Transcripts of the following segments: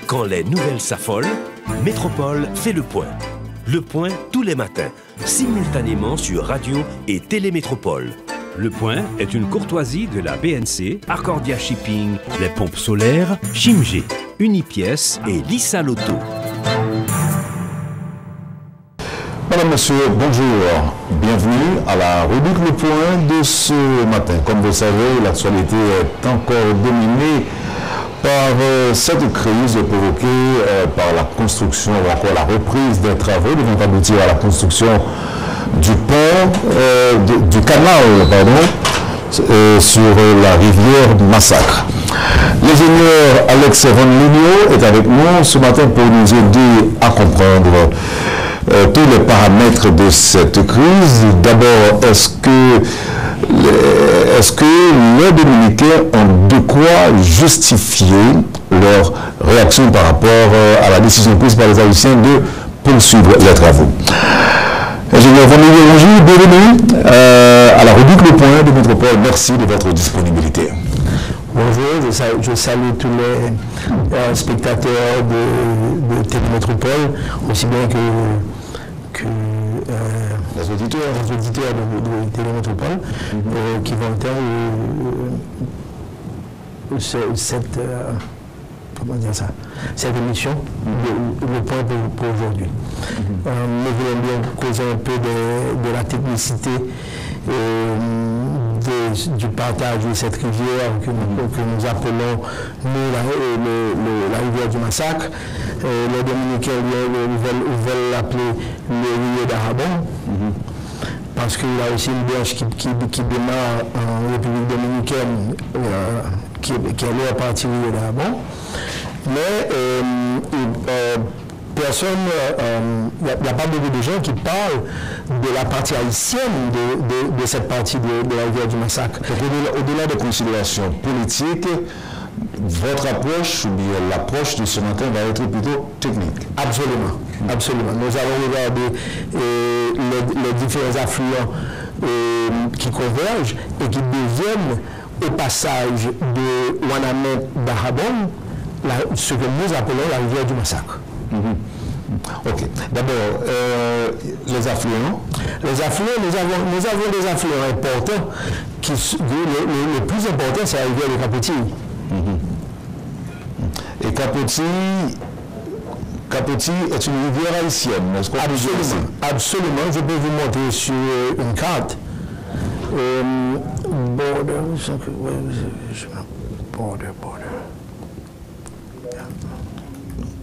Quand les nouvelles s'affolent, Métropole fait le point. Le point tous les matins, simultanément sur radio et Télémétropole. Le point est une courtoisie de la BNC, Arcordia Shipping, les pompes solaires, Chimgé, Unipièces et Lissa Lotto. Madame, Monsieur, bonjour. Bienvenue à la rubrique Le Point de ce matin. Comme vous le savez, l'actualité est encore dominée par cette crise provoquée par la construction ou encore la reprise des travaux devant aboutir à la construction du pont, du canal, sur la rivière Massacre. L'ingénieur Alex Van Linio est avec nous ce matin pour nous aider à comprendre tous les paramètres de cette crise. D'abord, est-ce que les Dominicains ont de quoi justifier leur réaction par rapport à la décision prise par les Haïtiens de poursuivre les travaux? Ingénieur Van Linio, bonjour, bienvenue à la rubrique Le Point de Métropole. Merci de votre disponibilité. Bonjour, je salue tous les spectateurs de Télémétropole, aussi bien que les auditeurs de Télémétropole qui vont entendre cette émission, le point pour aujourd'hui. Nous voulons bien causer un peu de la technicité du partage de cette rivière que nous appelons la rivière du Massacre. Les Dominicains veulent l'appeler le Rio d'Arabon, parce qu'il y a aussi une branche qui démarre en République dominicaine, qui est à partir du Rio d'Arabon. Mais personne, il n'y a pas beaucoup de gens qui parlent de la partie haïtienne de cette partie de la rivière du Massacre. Au-delà des considérations politiques, votre approche ou bien l'approche de ce matin va être plutôt technique. Absolument, absolument. Nous allons regarder les différents affluents qui convergent et qui deviennent au passage de Wanamé d'Arabon ce que nous appelons la rivière du Massacre. Ok. D'abord, les affluents. Les affluents, nous avons des affluents importants. Le plus important, c'est la rivière de Capoti. Et Capoti est une rivière haïtienne, n'est-ce pas? Absolument. Absolument. Je peux vous montrer sur une carte. Border.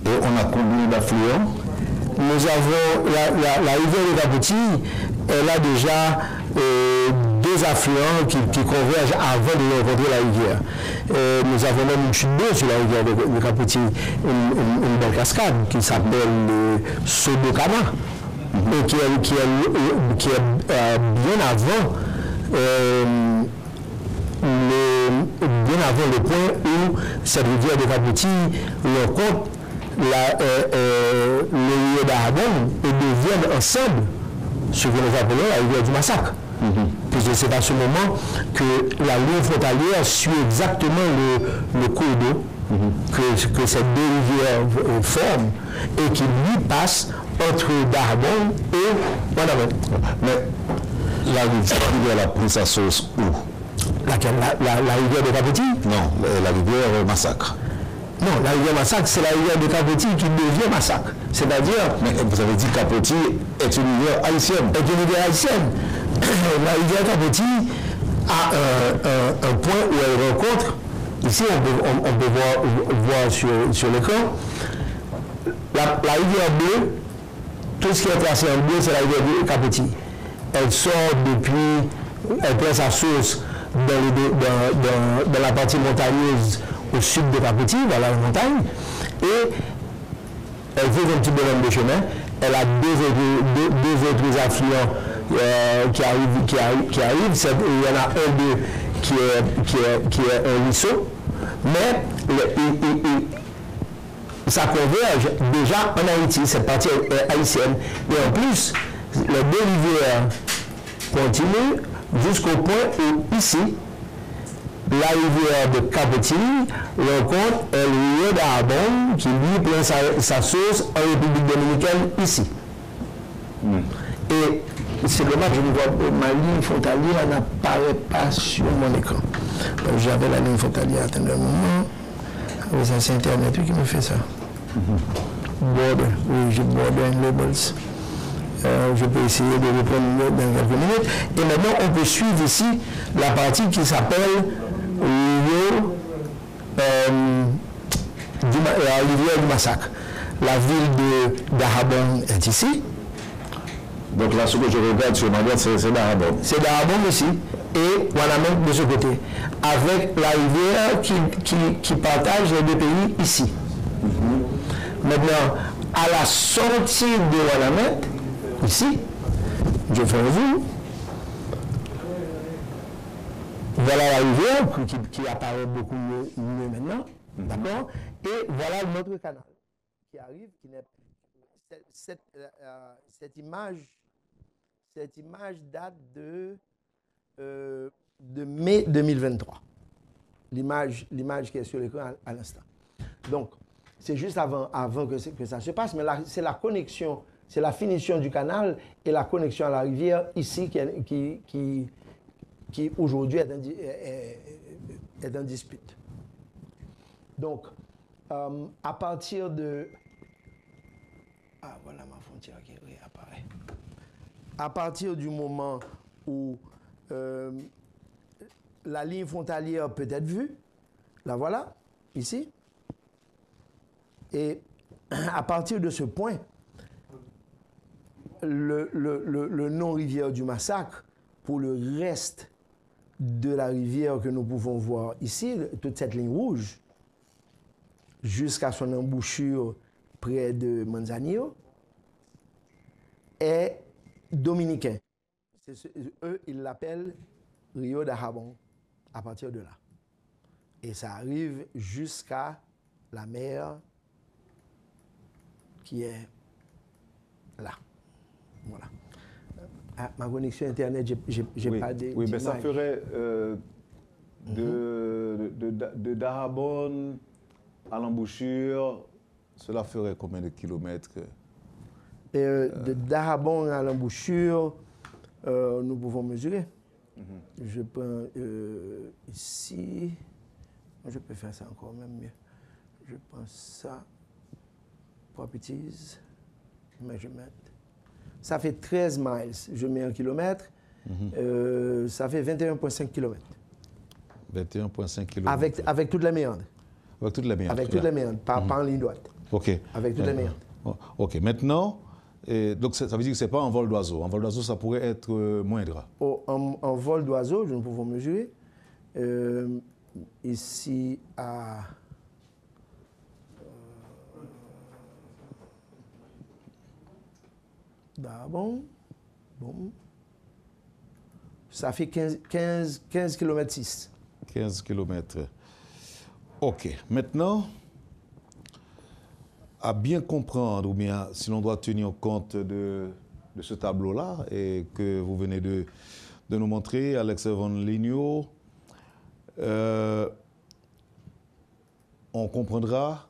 Et on a combien d'affluents? Nous avons la rivière de Capoti, elle a déjà deux affluents qui convergent avant de rencontrer la rivière. Nous avons même une chute d'eau sur la rivière de Capoti, une belle cascade qui s'appelle Sobokana, et qui est bien avant le point où cette rivière de Capoti rencontre le Rio d'Arabon et deviennent ensemble ce que nous appelons la rivière du Massacre. Puisque c'est à ce moment que la ligne frontalière suit exactement le cours d'eau que ces deux rivières forment et qui lui passe entre Darabon et Wanamé. Mais la rivière a pris sa source où? Laquelle? La rivière de Capoti? Non, la rivière Massacre. Non, la rivière Massacre, c'est la rivière de Capoti qui devient Massacre. C'est-à-dire... Mais vous avez dit que Capoti est une rivière haïtienne. Est une rivière haïtienne. La rivière Capoti a un point où elle rencontre, ici on peut voir sur l'écran, la rivière bleue, tout ce qui est tracé en bleu, c'est la rivière de Capoti. Elle sort elle prend sa source dans la partie montagneuse au sud de Capoti, dans la montagne, et elle fait un petit bonhomme de chemin. Elle a deux autres affluents qui arrivent. Il y en a un d'eux qui est un ruisseau, mais ça converge déjà en Haïti, cette partie est haïtienne. Et en plus, les deux rivières continuent jusqu'au point où ici, la rivière de Capotilly rencontre El Rio d'Arbon qui lui prend sa source en République dominicaine ici. Et c'est dommage, je ne vois ma ligne frontalière n'apparaît pas sur mon écran. J'avais la ligne frontalière à un moment. Oui, ça c'est Internet qui me fait ça. Border, oui, j'ai Border and Labels. Je peux essayer de reprendre dans quelques minutes. Et maintenant, on peut suivre ici la partie qui s'appelle Rio, la rivière du Massacre. La ville de Dajabon est ici. Donc là, ce que je regarde sur ma boîte, c'est Dajabon. C'est Dajabon ici. Et Wanamètre de ce côté. Avec la rivière qui partage les deux pays ici. Maintenant, à la sortie de Wanamètre, ici, je fais un zoom. Voilà la rivière qui apparaît beaucoup mieux maintenant. D'accord? Et voilà notre canal qui arrive, qui n'est cette image date de mai 2023. L'image qui est sur l'écran à l'instant. Donc, c'est juste avant que ça se passe, mais c'est la connexion, c'est la finition du canal et la connexion à la rivière ici qui aujourd'hui est en dispute. Donc, à partir de... Ah, voilà ma frontière qui réapparaît. À partir du moment où la ligne frontalière peut être vue, la voilà, ici. Et à partir de ce point, le nom rivière du Massacre, pour le reste de la rivière que nous pouvons voir ici, toute cette ligne rouge, jusqu'à son embouchure près de Manzanillo, est dominicain. Eux, ils l'appellent Rio d'Arbon à partir de là. Et ça arrive jusqu'à la mer qui est là. Voilà. Ah, ma connexion Internet, j'ai oui, pas de. Oui, mais ça ferait de Dajabon à l'embouchure, cela ferait combien de kilomètres? De Dajabon à l'embouchure, nous pouvons mesurer. Je prends ici, je peux faire ça encore même mieux. Je prends ça, properties, measurement. Ça fait 13 miles, je mets 1 kilomètre, ça fait 21,5 kilomètres. 21,5 kilomètres. Avec toute la méandre. Avec toute la méandre. Avec toute la méandre, pas en ligne droite. OK. Avec toute la méandre. OK, maintenant, donc ça veut dire que ce n'est pas un vol d'oiseau. Un vol d'oiseau, ça pourrait être moindre. En vol d'oiseau, nous pouvons mesurer. Ici à... Bon. Ça fait 15 km 6. 15 km. OK. Maintenant, à bien comprendre, ou bien si l'on doit tenir compte de ce tableau-là, et que vous venez de nous montrer, Alex Van Ligno, on comprendra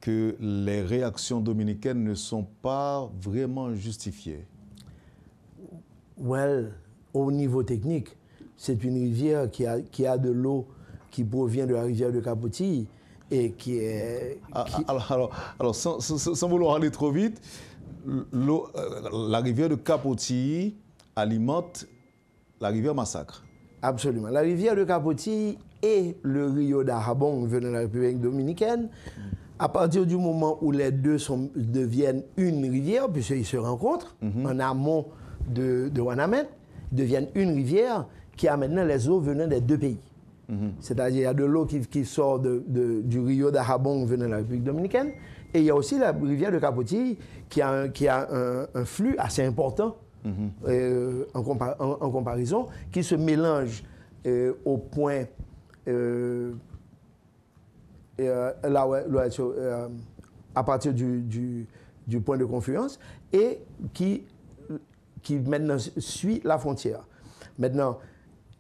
que les réactions dominicaines ne sont pas vraiment justifiées. Well, au niveau technique, c'est une rivière qui a de l'eau qui provient de la rivière de Capotilly et qui est... Alors sans vouloir aller trop vite, la rivière de Capotilly alimente la rivière Massacre. Absolument. La rivière de Capotilly et le Rio d'Arbon venant de la République dominicaine, à partir du moment où les deux deviennent une rivière, puisqu'ils se rencontrent en amont de Wanamètre, deviennent une rivière qui a maintenant les eaux venant des deux pays. C'est-à-dire qu'il y a de l'eau qui sort du Rio d'Arbon venant de la République dominicaine, et il y a aussi la rivière de Capotilly qui a un flux assez important en comparaison, qui se mélange au point... à partir du point de confluence et qui maintenant suit la frontière. Maintenant,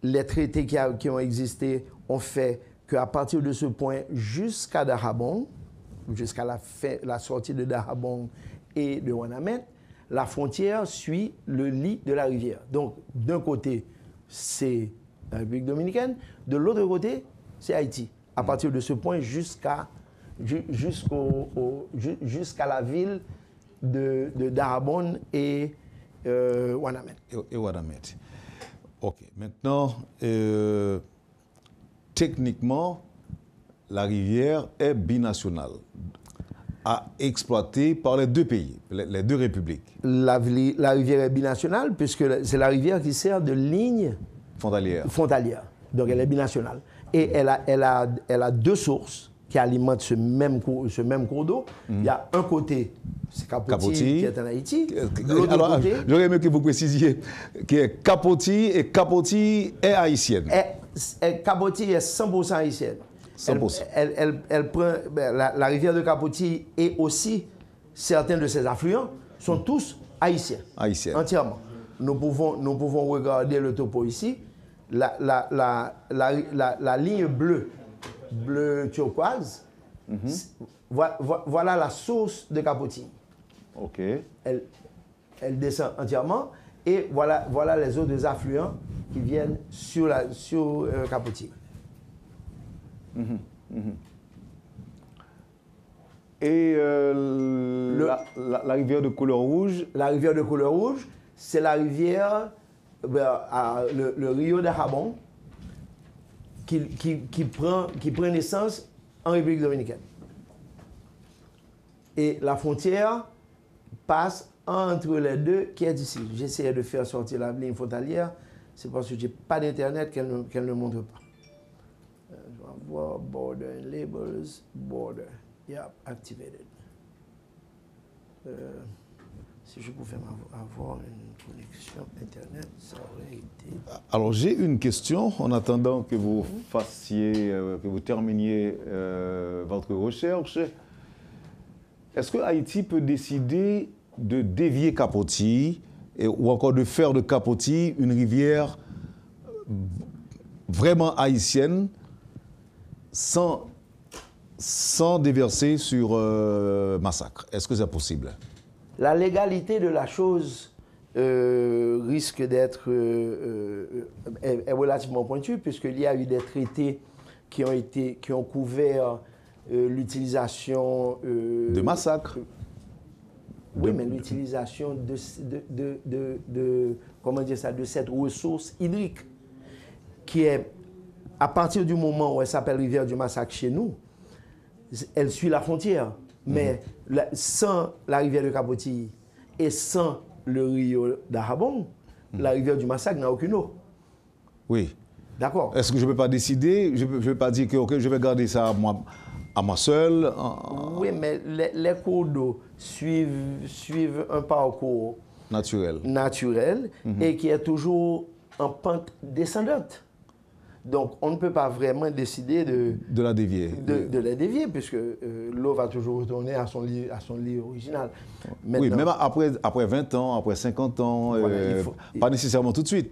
les traités qui ont existé ont fait qu'à partir de ce point jusqu'à Dahomey, jusqu'à la sortie de Dahomey et de Ouanamet, la frontière suit le lit de la rivière. Donc, d'un côté, c'est la République dominicaine, de l'autre côté, c'est Haïti. À partir de ce point jusqu'à la ville de Dahomey et Ouanamet. Et Ouanamet. OK. Maintenant, techniquement, la rivière est binationale, à exploiter par les deux pays, les deux républiques. La rivière est binationale puisque c'est la rivière qui sert de ligne frontalière. Donc elle est binationale. Et elle a deux sources qui alimentent ce même cours d'eau. Il y a un côté, c'est Kapoti qui est en Haïti. Alors, j'aurais aimé que vous précisiez que Kapoti est haïtienne. Kapoti est 100% haïtienne. 100%. Elle prend, la rivière de Kapoti et aussi certains de ses affluents sont tous haïtiens. Entièrement. Nous pouvons regarder le topo ici. La ligne bleue turquoise, voilà la source de Kapoti. OK. Elle descend entièrement et voilà les autres affluents qui viennent sur Kapoti. Et la rivière de couleur rouge? La rivière de couleur rouge, c'est la rivière, le Rio Dahomey, qui prend naissance en République dominicaine. Et la frontière passe entre les deux, qui est ici. J'essayais de faire sortir la ligne frontalière, c'est parce que je n'ai pas d'internet qu'elle ne montre pas. Je vais voir border labels, border. Yeah, activated. Si je pouvais avoir une connexion Internet, ça aurait été... Alors, j'ai une question en attendant que vous que vous terminiez votre recherche. Est-ce que Haïti peut décider de dévier Kapoti ou encore de faire de Kapoti une rivière vraiment haïtienne sans déverser sur Massacre? Est-ce que c'est possible? La légalité de la chose risque d'être est relativement pointue, puisqu'il y a eu des traités qui ont couvert l'utilisation... de Massacre. Oui, mais l'utilisation de cette ressource hydrique, qui est, à partir du moment où elle s'appelle rivière du Massacre chez nous, elle suit la frontière. Mais sans la rivière de Kapoti et sans le Rio Dahomey, la rivière du Massacre n'a aucune eau. Oui. D'accord. Est-ce que je ne peux pas décider, je ne peux pas dire que okay, je vais garder ça à moi seul? Oui, mais les cours d'eau suivent un parcours naturel et qui est toujours en pente descendante. Donc, on ne peut pas vraiment décider de la dévier. De la dévier, puisque l'eau va toujours retourner à son lit original. Maintenant, oui, même après 20 ans, après 50 ans, voilà, pas nécessairement tout de suite.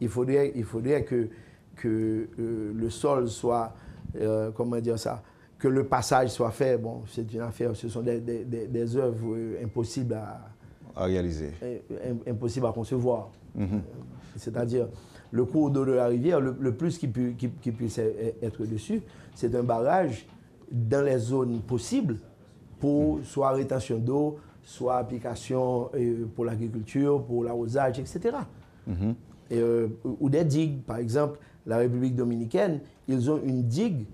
Il faudrait que le sol soit, comment dire ça, que le passage soit fait. Bon, c'est une affaire, ce sont des œuvres impossibles à réaliser. Impossibles à concevoir. C'est-à-dire, le cours d'eau de la rivière, le plus qui puisse être dessus, c'est un barrage dans les zones possibles pour soit rétention d'eau, soit application pour l'agriculture, pour l'arrosage, etc. Ou des digues. Par exemple, la République dominicaine, ils ont une digue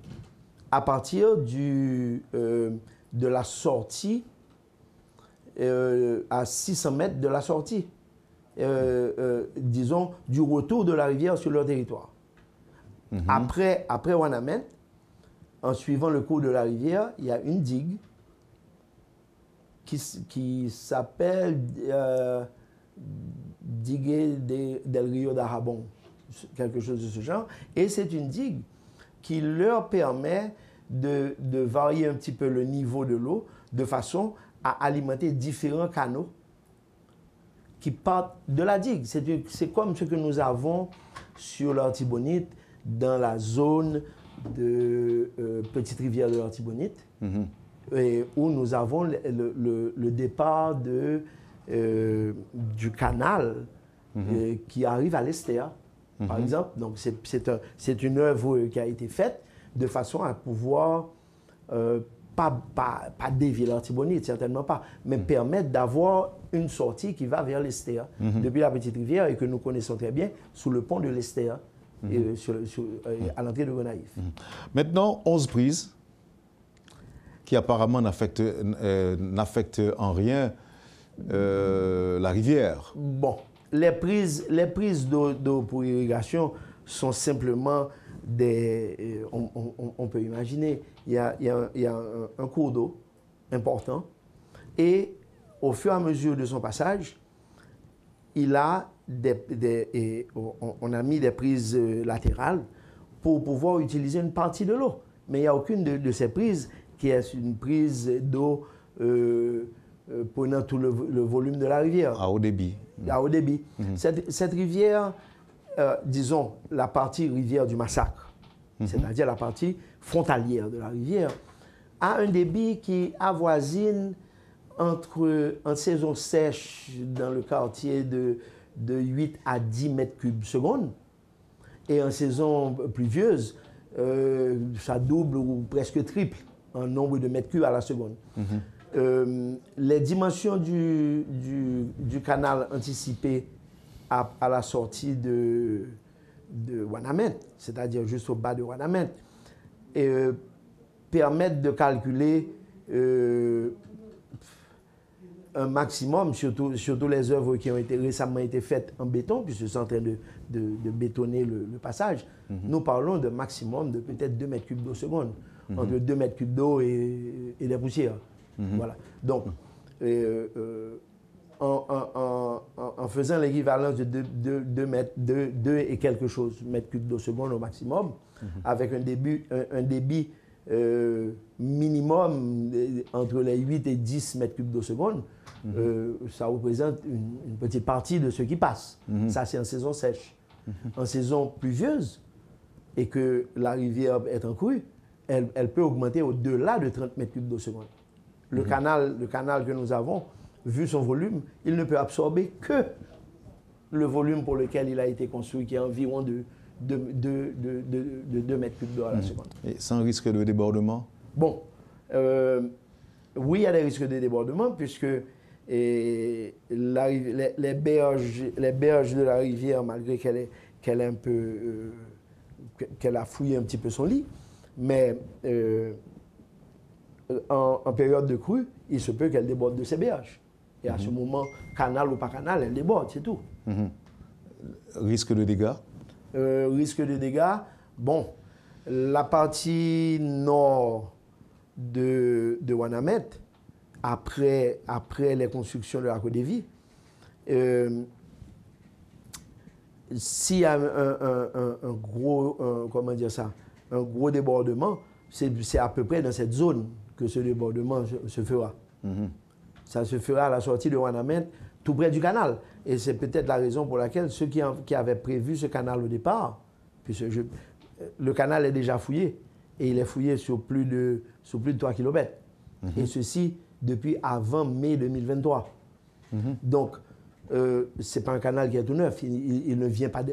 à partir de la sortie, à 600 mètres de la sortie. Disons, du retour de la rivière sur leur territoire. Après Ouanamet, en suivant le cours de la rivière, il y a une digue qui s'appelle Digue del Rio Dahomey, quelque chose de ce genre. Et c'est une digue qui leur permet de varier un petit peu le niveau de l'eau de façon à alimenter différents canaux qui partent de la digue. C'est comme ce que nous avons sur l'Artibonite, dans la zone de Petite Rivière de l'Artibonite, où nous avons le départ du canal qui arrive à l'Estéa, par exemple. Donc c'est une œuvre qui a été faite de façon à pouvoir, pas dévier l'Artibonite, certainement pas, mais permettre d'avoir une sortie qui va vers l'Estéa, depuis la Petite Rivière, et que nous connaissons très bien, sous le pont de l'Estéa, à l'entrée de Gonaïves. Maintenant, 11 prises, qui apparemment n'affectent en rien la rivière. Bon, les prises d'eau pour irrigation sont simplement des... on peut imaginer, il y a un cours d'eau important, et au fur et à mesure de son passage, il a on a mis des prises latérales pour pouvoir utiliser une partie de l'eau. Mais il n'y a aucune de ces prises qui est une prise d'eau prenant tout le volume de la rivière. À haut débit. À haut débit. Cette rivière, disons, la partie rivière du Massacre, c'est-à-dire la partie frontalière de la rivière, a un débit qui avoisine en saison sèche dans le quartier de 8 à 10 mètres cubes seconde, et en saison pluvieuse, ça double ou presque triple en nombre de mètres cubes à la seconde. Les dimensions du canal anticipé à la sortie de Ouanamène, c'est-à-dire juste au bas de Ouanamène, permettent de calculer un maximum, surtout les œuvres qui ont récemment été faites en béton, puisque c'est en train de bétonner le passage. Nous parlons d'un maximum de peut-être 2 mètres cubes d'eau seconde, entre 2 mètres cubes d'eau et des poussières. Voilà. Donc, en faisant l'équivalence de 2 et quelque chose mètres cubes d'eau seconde au maximum, avec un débit minimum entre les 8 et 10 mètres cubes d'eau seconde, ça représente une petite partie de ce qui passe. Ça, c'est en saison sèche. En saison pluvieuse, et que la rivière est en crue, elle peut augmenter au-delà de 30 mètres cubes d'eau seconde. Le canal que nous avons, vu son volume, il ne peut absorber que le volume pour lequel il a été construit, qui est environ de 2 mètres cubes d'eau à la seconde. Et sans risque de débordement? Bon, oui, il y a des risques de débordement, puisque les berges de la rivière, malgré qu'elle a fouillé un petit peu son lit, mais en période de crue, il se peut qu'elle déborde de ses berges. Et à ce moment, canal ou pas canal, elle déborde, c'est tout. Risque de dégâts? Risque de dégâts, bon, la partie nord de Ouanamène, après les constructions de la Côte des Vies, s'il y a un gros débordement, c'est à peu près dans cette zone que ce débordement se fera. Ça se fera à la sortie de Ouanamène, tout près du canal. Et c'est peut-être la raison pour laquelle ceux qui avaient prévu ce canal au départ, puisque le canal est déjà fouillé, et il est fouillé sur plus de 3 km. Et ceci depuis avant mai 2023. Donc, ce n'est pas un canal qui est tout neuf. Il ne vient pas,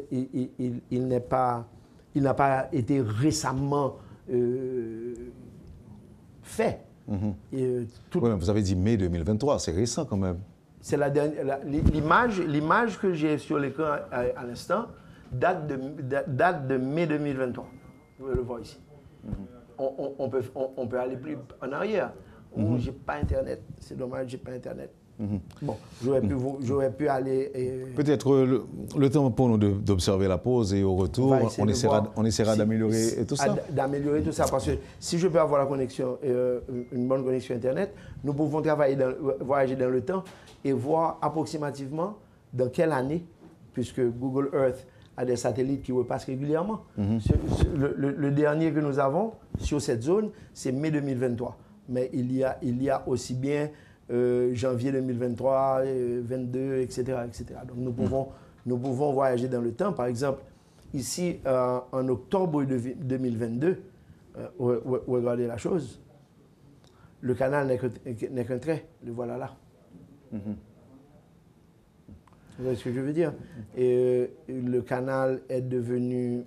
il n'a pas été récemment fait. Vous avez dit mai 2023, c'est récent quand même. C'est l'image que j'ai sur l'écran à l'instant date de mai 2023. Vous pouvez le voir ici. On peut aller plus en arrière. J'ai pas Internet. C'est dommage, j'ai pas Internet. Bon, j'aurais pu aller... Peut-être le temps pour nous d'observer la pause, et au retour, on essaiera d'améliorer tout ça. D'améliorer tout ça, parce que si je peux avoir la connexion, une bonne connexion Internet, nous pouvons voyager dans le temps et voir approximativement dans quelle année, puisque Google Earth a des satellites qui repassent régulièrement. Le dernier que nous avons sur cette zone, c'est mai 2023. Mais il y a aussi bien janvier 2023, 22, etc., etc. Donc nous pouvons voyager dans le temps. Par exemple, ici, en octobre 2022, regardez la chose. Le canal n'est qu'un trait. Le voilà là. Vous voyez ce que je veux dire? Et le canal est devenu...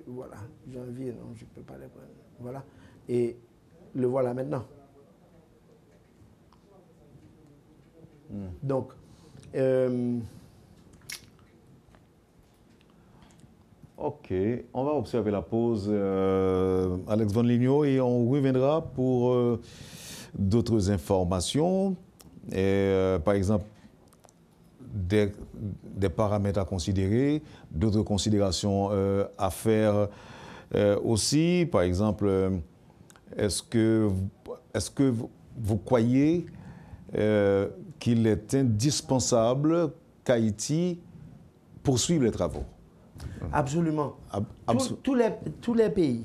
voilà, janvier, non, je ne peux pas les prendre. Voilà. Et le voilà maintenant. Donc, ok, on va observer la pause, Alex Van Ligno, et on reviendra pour d'autres informations. Et, par exemple, des paramètres à considérer, d'autres considérations à faire aussi. Par exemple, est-ce que vous croyez qu'il est indispensable qu'Haïti poursuive les travaux? Absolument. Tous les pays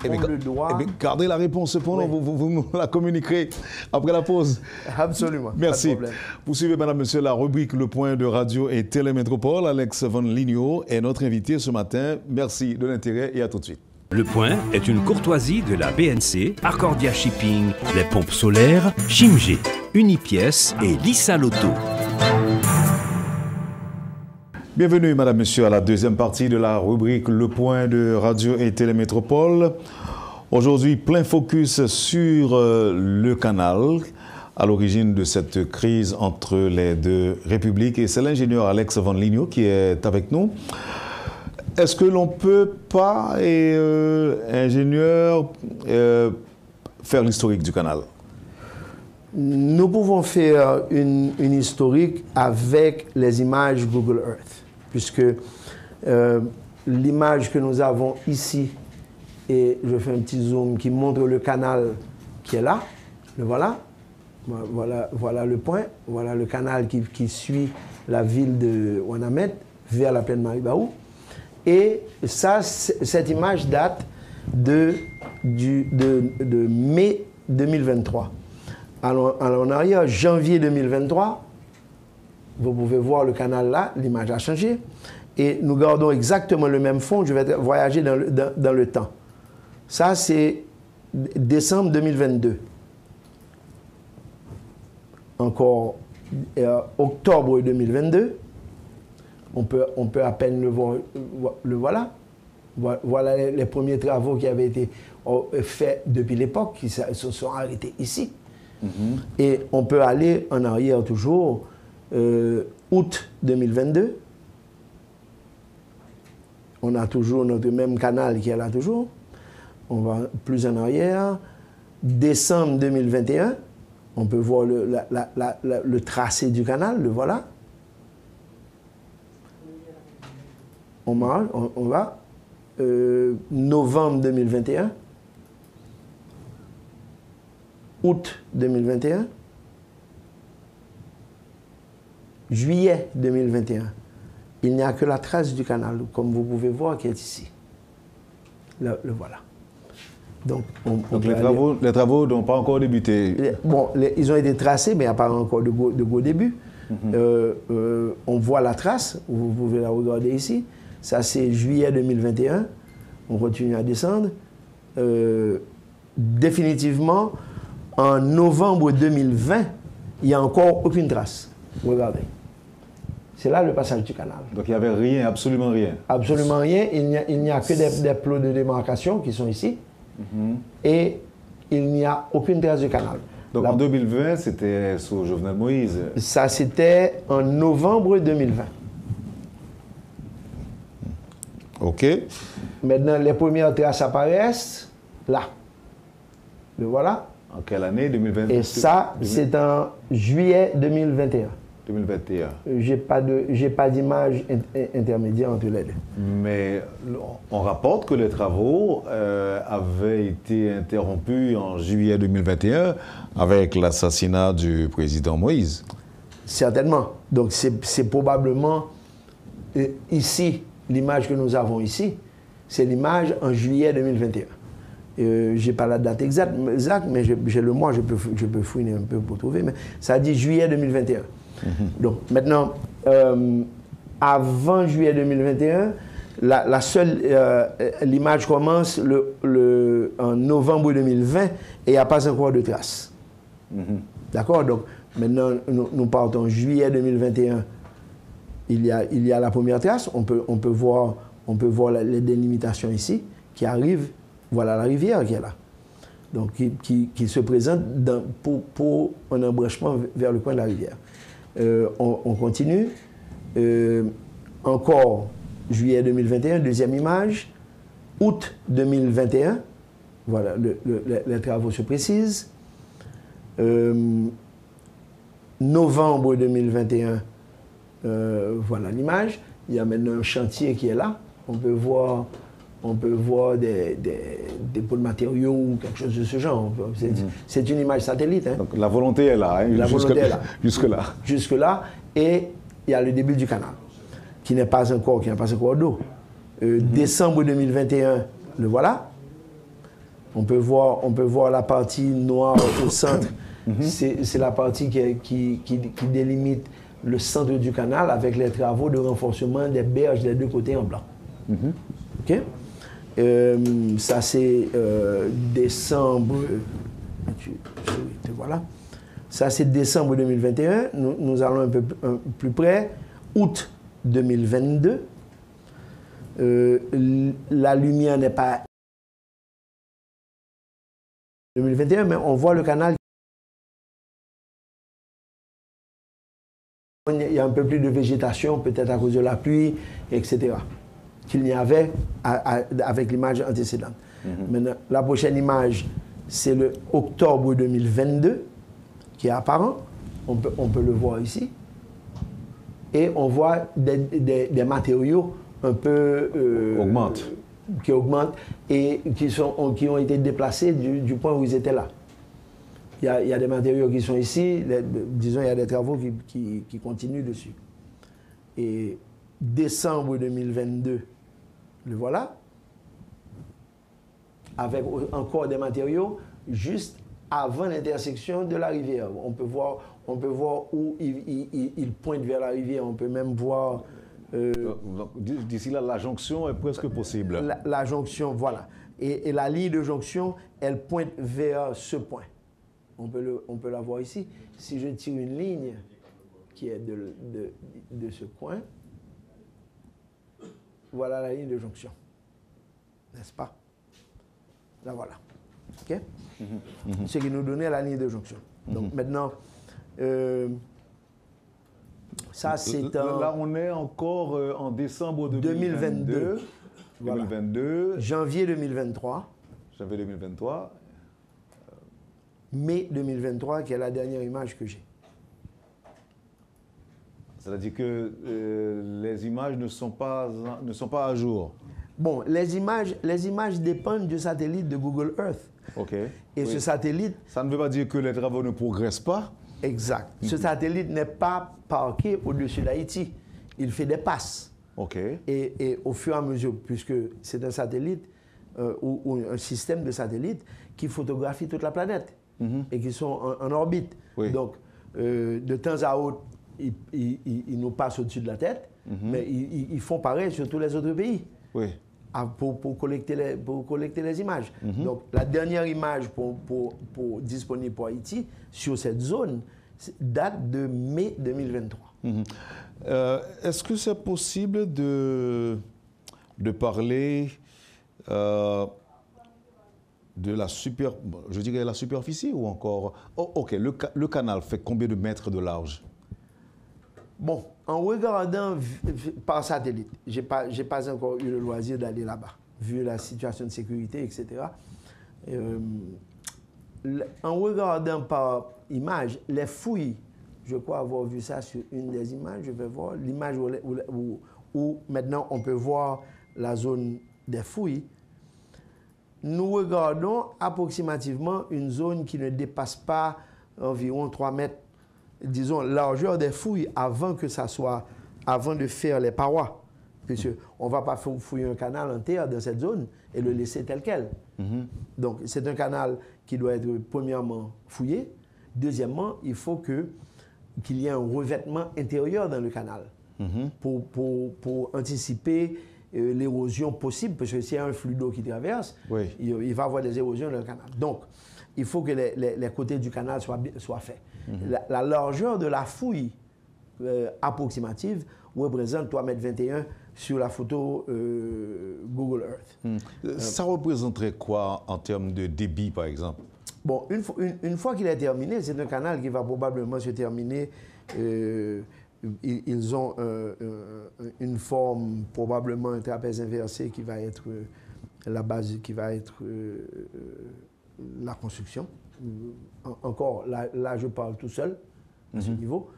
ont le droit... Gardez la réponse pour nous, vous nous la communiquerez après la pause. Absolument. Merci. Vous suivez, madame, monsieur, la rubrique Le Point de Radio et Télémétropole. Alex Van Ligno est notre invité ce matin. Merci de l'intérêt et à tout de suite. Le Point est une courtoisie de la BNC, Arcordia Shipping, les pompes solaires, Chimgé, Unipièce et Lissa Loto. Bienvenue, madame, monsieur, à la deuxième partie de la rubrique Le Point de Radio et Télémétropole. Aujourd'hui, plein focus sur le canal à l'origine de cette crise entre les deux républiques. Et c'est l'ingénieur Alex Van Ligno qui est avec nous. Est-ce que l'on peut pas, ingénieur, faire l'historique du canal? Nous pouvons faire une historique avec les images Google Earth, puisque l'image que nous avons ici, et je fais un petit zoom qui montre le canal qui est là, le voilà. Voilà le point, voilà le canal qui suit la ville de Ouanamet vers la plaine Maribaou. Et ça, cette image date de mai 2023. Alors en arrière, janvier 2023, vous pouvez voir le canal là, l'image a changé. Et nous gardons exactement le même fond, je vais voyager dans le temps. Ça, c'est décembre 2022. Encore octobre 2022. On peut à peine le voir, le voilà. Voilà les premiers travaux qui avaient été faits depuis l'époque, qui se sont arrêtés ici. Et on peut aller en arrière toujours, août 2022. On a toujours notre même canal qui est là toujours. On va plus en arrière. Décembre 2021, on peut voir le tracé du canal, le voilà. On va. Novembre 2021. Août 2021. Juillet 2021. Il n'y a que la trace du canal, comme vous pouvez voir, qui est ici. Le voilà. Donc les travaux n'ont pas encore débuté. Ils ont été tracés, mais il n'y a pas encore de beau début. On voit la trace, vous pouvez la regarder ici. Ça, c'est juillet 2021. On continue à descendre. Définitivement, en novembre 2020, il n'y a encore aucune trace. Regardez. C'est là le passage du canal. Donc il n'y avait rien, absolument rien. Absolument rien. Il n'y a que des plots de démarcation qui sont ici. Et il n'y a aucune trace du canal. Donc en 2020, c'était sous Jovenel Moïse. Ça, c'était en novembre 2020. OK. Maintenant, les premières traces apparaissent là. Le voilà. En quelle année? 2020? Et ça, c'est en juillet 2021. 2021. J'ai pas d'image intermédiaire entre les deux. Mais on rapporte que les travaux avaient été interrompus en juillet 2021 avec l'assassinat du président Moïse. Certainement. Donc c'est probablement ici, l'image que nous avons ici, c'est l'image en juillet 2021. Je n'ai pas la date exacte, mais j'ai le mois, je peux fouiner un peu pour trouver, mais ça dit juillet 2021. Donc maintenant, avant juillet 2021, l'image commence en novembre 2020 et il n'y a pas encore de traces. D'accord? Donc maintenant, nous partons en juillet 2021. Il y a la première trace. On peut voir les délimitations ici qui arrivent. Voilà la rivière qui est là. Donc qui se présente pour un embranchement vers le coin de la rivière. On continue. Encore juillet 2021, deuxième image. Août 2021, voilà, les travaux se précisent. Novembre 2021, voilà l'image. Il y a maintenant un chantier qui est là. On peut voir des dépôts de matériaux ou quelque chose de ce genre. C'est une image satellite. Hein. Donc la volonté est là. Hein, la volonté est là. Jusque-là. Jusque-là. Et il y a le début du canal, qui n'a pas encore d'eau. Décembre 2021, le voilà. On peut voir la partie noire au centre. C'est la partie qui délimite le centre du canal avec les travaux de renforcement des berges des deux côtés en blanc. OK? Ça, c'est décembre. Voilà. Ça, c'est décembre 2021. Nous allons un peu plus près. Août 2022. La lumière n'est pas 2021, mais on voit le canal. Il y a un peu plus de végétation, peut-être à cause de la pluie, etc., qu'il n'y avait avec l'image antécédente. Maintenant, la prochaine image, c'est le octobre 2022, qui est apparent. On peut le voir ici. Et on voit des matériaux un peu qui augmentent et qui ont été déplacés du point où ils étaient là. Il y a des matériaux qui sont ici, disons, il y a des travaux qui continuent dessus. Et décembre 2022, le voilà, avec encore des matériaux juste avant l'intersection de la rivière. On peut voir où il pointe vers la rivière, on peut même voir... D'ici là, la jonction est presque possible. La jonction, voilà. Et la ligne de jonction, elle pointe vers ce point. On peut la voir ici. Si je tire une ligne qui est de ce point, voilà la ligne de jonction. N'est-ce pas? Là, voilà. OK? Ce qui nous donnait la ligne de jonction. Donc maintenant, ça c'est Là, on est encore en décembre 2022. Voilà. 2022. Janvier 2023. Janvier 2023. Mai 2023, qui est la dernière image que j'ai. C'est-à-dire que les images ne sont pas à jour. Bon, les images dépendent du satellite de Google Earth. OK. Et ce satellite... Ça ne veut pas dire que les travaux ne progressent pas. Exact. Ce satellite n'est pas parqué au-dessus d'Haïti. Il fait des passes. OK. Et au fur et à mesure, puisque c'est un satellite ou un système de satellites qui photographie toute la planète et qui sont en orbite. Oui. Donc, de temps à autre, ils nous passent au-dessus de la tête, mais ils font pareil sur tous les autres pays. Oui. Pour collecter les images. Donc, la dernière image disponible pour Haïti sur cette zone date de mai 2023. Est-ce que c'est possible de parler de la superficie ou encore... Oh, OK, le canal fait combien de mètres de large? Bon, en regardant par satellite, je n'ai pas encore eu le loisir d'aller là-bas, vu la situation de sécurité, etc. En regardant par image, les fouilles, je crois avoir vu ça sur une des images, je vais voir l'image où maintenant on peut voir la zone des fouilles. Nous regardons approximativement une zone qui ne dépasse pas environ 3 mètres, disons, largeur des fouilles avant de faire les parois. puisqu'on ne va pas fouiller un canal en terre dans cette zone et le laisser tel quel. Donc, c'est un canal qui doit être premièrement fouillé. Deuxièmement, il faut qu'il y ait un revêtement intérieur dans le canal pour anticiper l'érosion possible, parce que s'il y a un flux d'eau qui traverse, il va y avoir des érosions dans le canal. Donc, il faut que les côtés du canal soient faits. La largeur de la fouille approximative représente 3,21 m sur la photo Google Earth. Ça représenterait quoi en termes de débit, par exemple? Bon, une fois qu'il est terminé, c'est un canal qui va probablement se terminer. Ils ont une forme, probablement un trapèze inversé qui va être la base, qui va être la construction. Encore, là, je parle tout seul à ce niveau.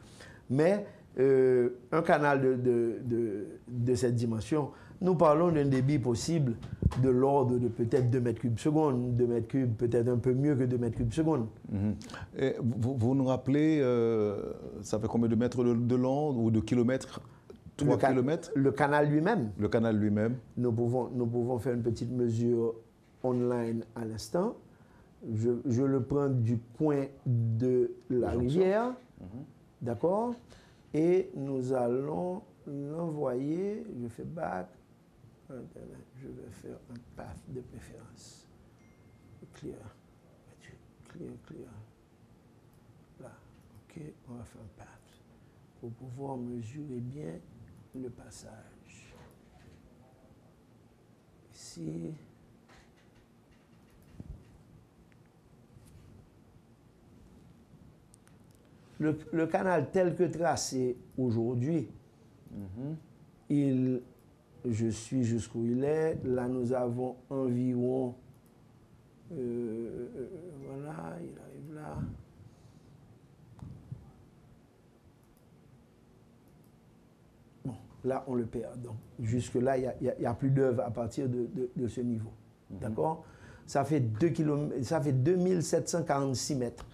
Mais un canal de cette dimension, nous parlons d'un débit possible de l'ordre de peut-être 2 mètres cubes seconde, 2 mètres cubes, peut-être un peu mieux que 2 mètres cubes seconde. Et vous nous rappelez, ça fait combien de mètres de long ou de kilomètres? 3 kilomètres? Le canal lui-même. Le canal lui-même. Nous pouvons faire une petite mesure online à l'instant. Je le prends du coin de la rivière, d'accord? Et nous allons l'envoyer, je fais back, je vais faire un path de préférence. Clear, clear. Là, ok, on va faire un path pour pouvoir mesurer bien le passage. Ici. Le canal tel que tracé aujourd'hui, je suis jusqu'où il est. Là, nous avons environ... voilà, il arrive là. Bon, là, on le perd. Donc, jusque-là, il n'y a plus d'œuvre à partir de ce niveau. D'accord? Ça fait 2746 mètres.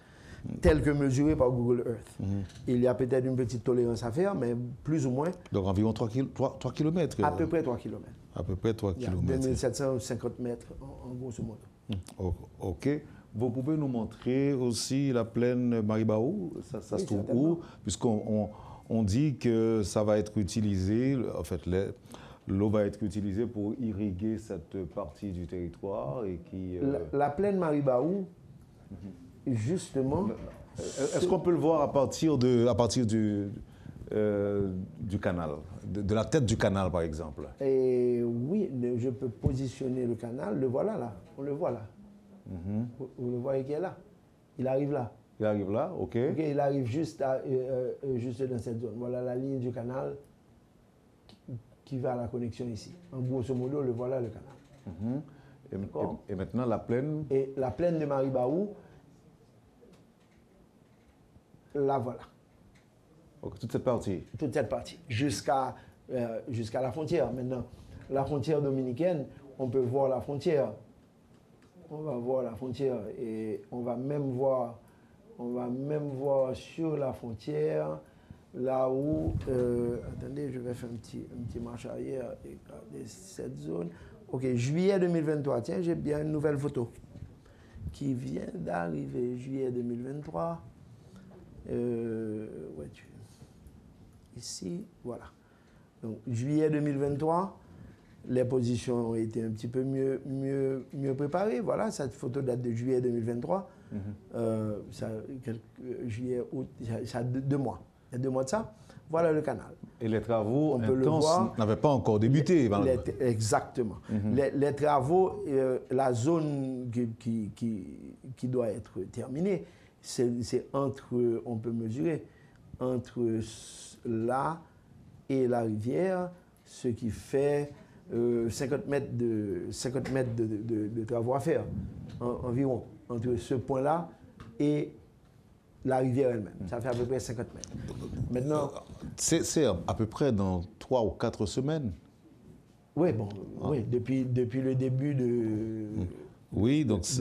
Tel que mesuré par Google Earth. Il y a peut-être une petite tolérance à faire, mais plus ou moins... Donc environ 3 km. À peu près 3 km. À peu près 3 km. 2750 mètres en grosso modo. OK. Vous pouvez nous montrer aussi la plaine Maribaou? Ça se trouve où? Puisqu'on dit que ça va être utilisé, en fait, l'eau va être utilisée pour irriguer cette partie du territoire et qui... La plaine Maribaou, justement... Est-ce qu'on peut le voir à partir du canal, de la tête du canal, par exemple? Oui, je peux positionner le canal. Le voilà là. On le voit là. Vous le voyez qui est là. Il arrive là. Il arrive là, OK. Il arrive juste dans cette zone. Voilà la ligne du canal qui va à la connexion ici. En grosso modo, le voilà le canal. Et maintenant, la plaine? Et la plaine de Maribaou, la voilà. Okay, toute cette partie? Toute cette partie, jusqu'à la frontière. Maintenant, la frontière dominicaine, on peut voir la frontière. On va voir la frontière et on va même voir sur la frontière, là où... attendez, je vais faire un petit marche arrière et regarder cette zone. OK, juillet 2023. Tiens, j'ai bien une nouvelle photo qui vient d'arriver, juillet 2023. Ici, voilà. Donc, juillet 2023, les positions ont été un petit peu mieux préparées. Voilà, cette photo date de juillet 2023. Juillet, août, ça a 2 mois. Il y a 2 mois de ça. Voilà le canal. Et les travaux intenses n'avaient pas encore débuté. Exactement. Les travaux, la zone qui doit être terminée, c'est entre, on peut mesurer, entre là et la rivière, ce qui fait 50 mètres de travaux à faire, environ, entre ce point-là et la rivière elle-même. Ça fait à peu près 50 mètres. Maintenant... C'est à peu près dans 3 ou 4 semaines. Oui, bon, oui, depuis le début de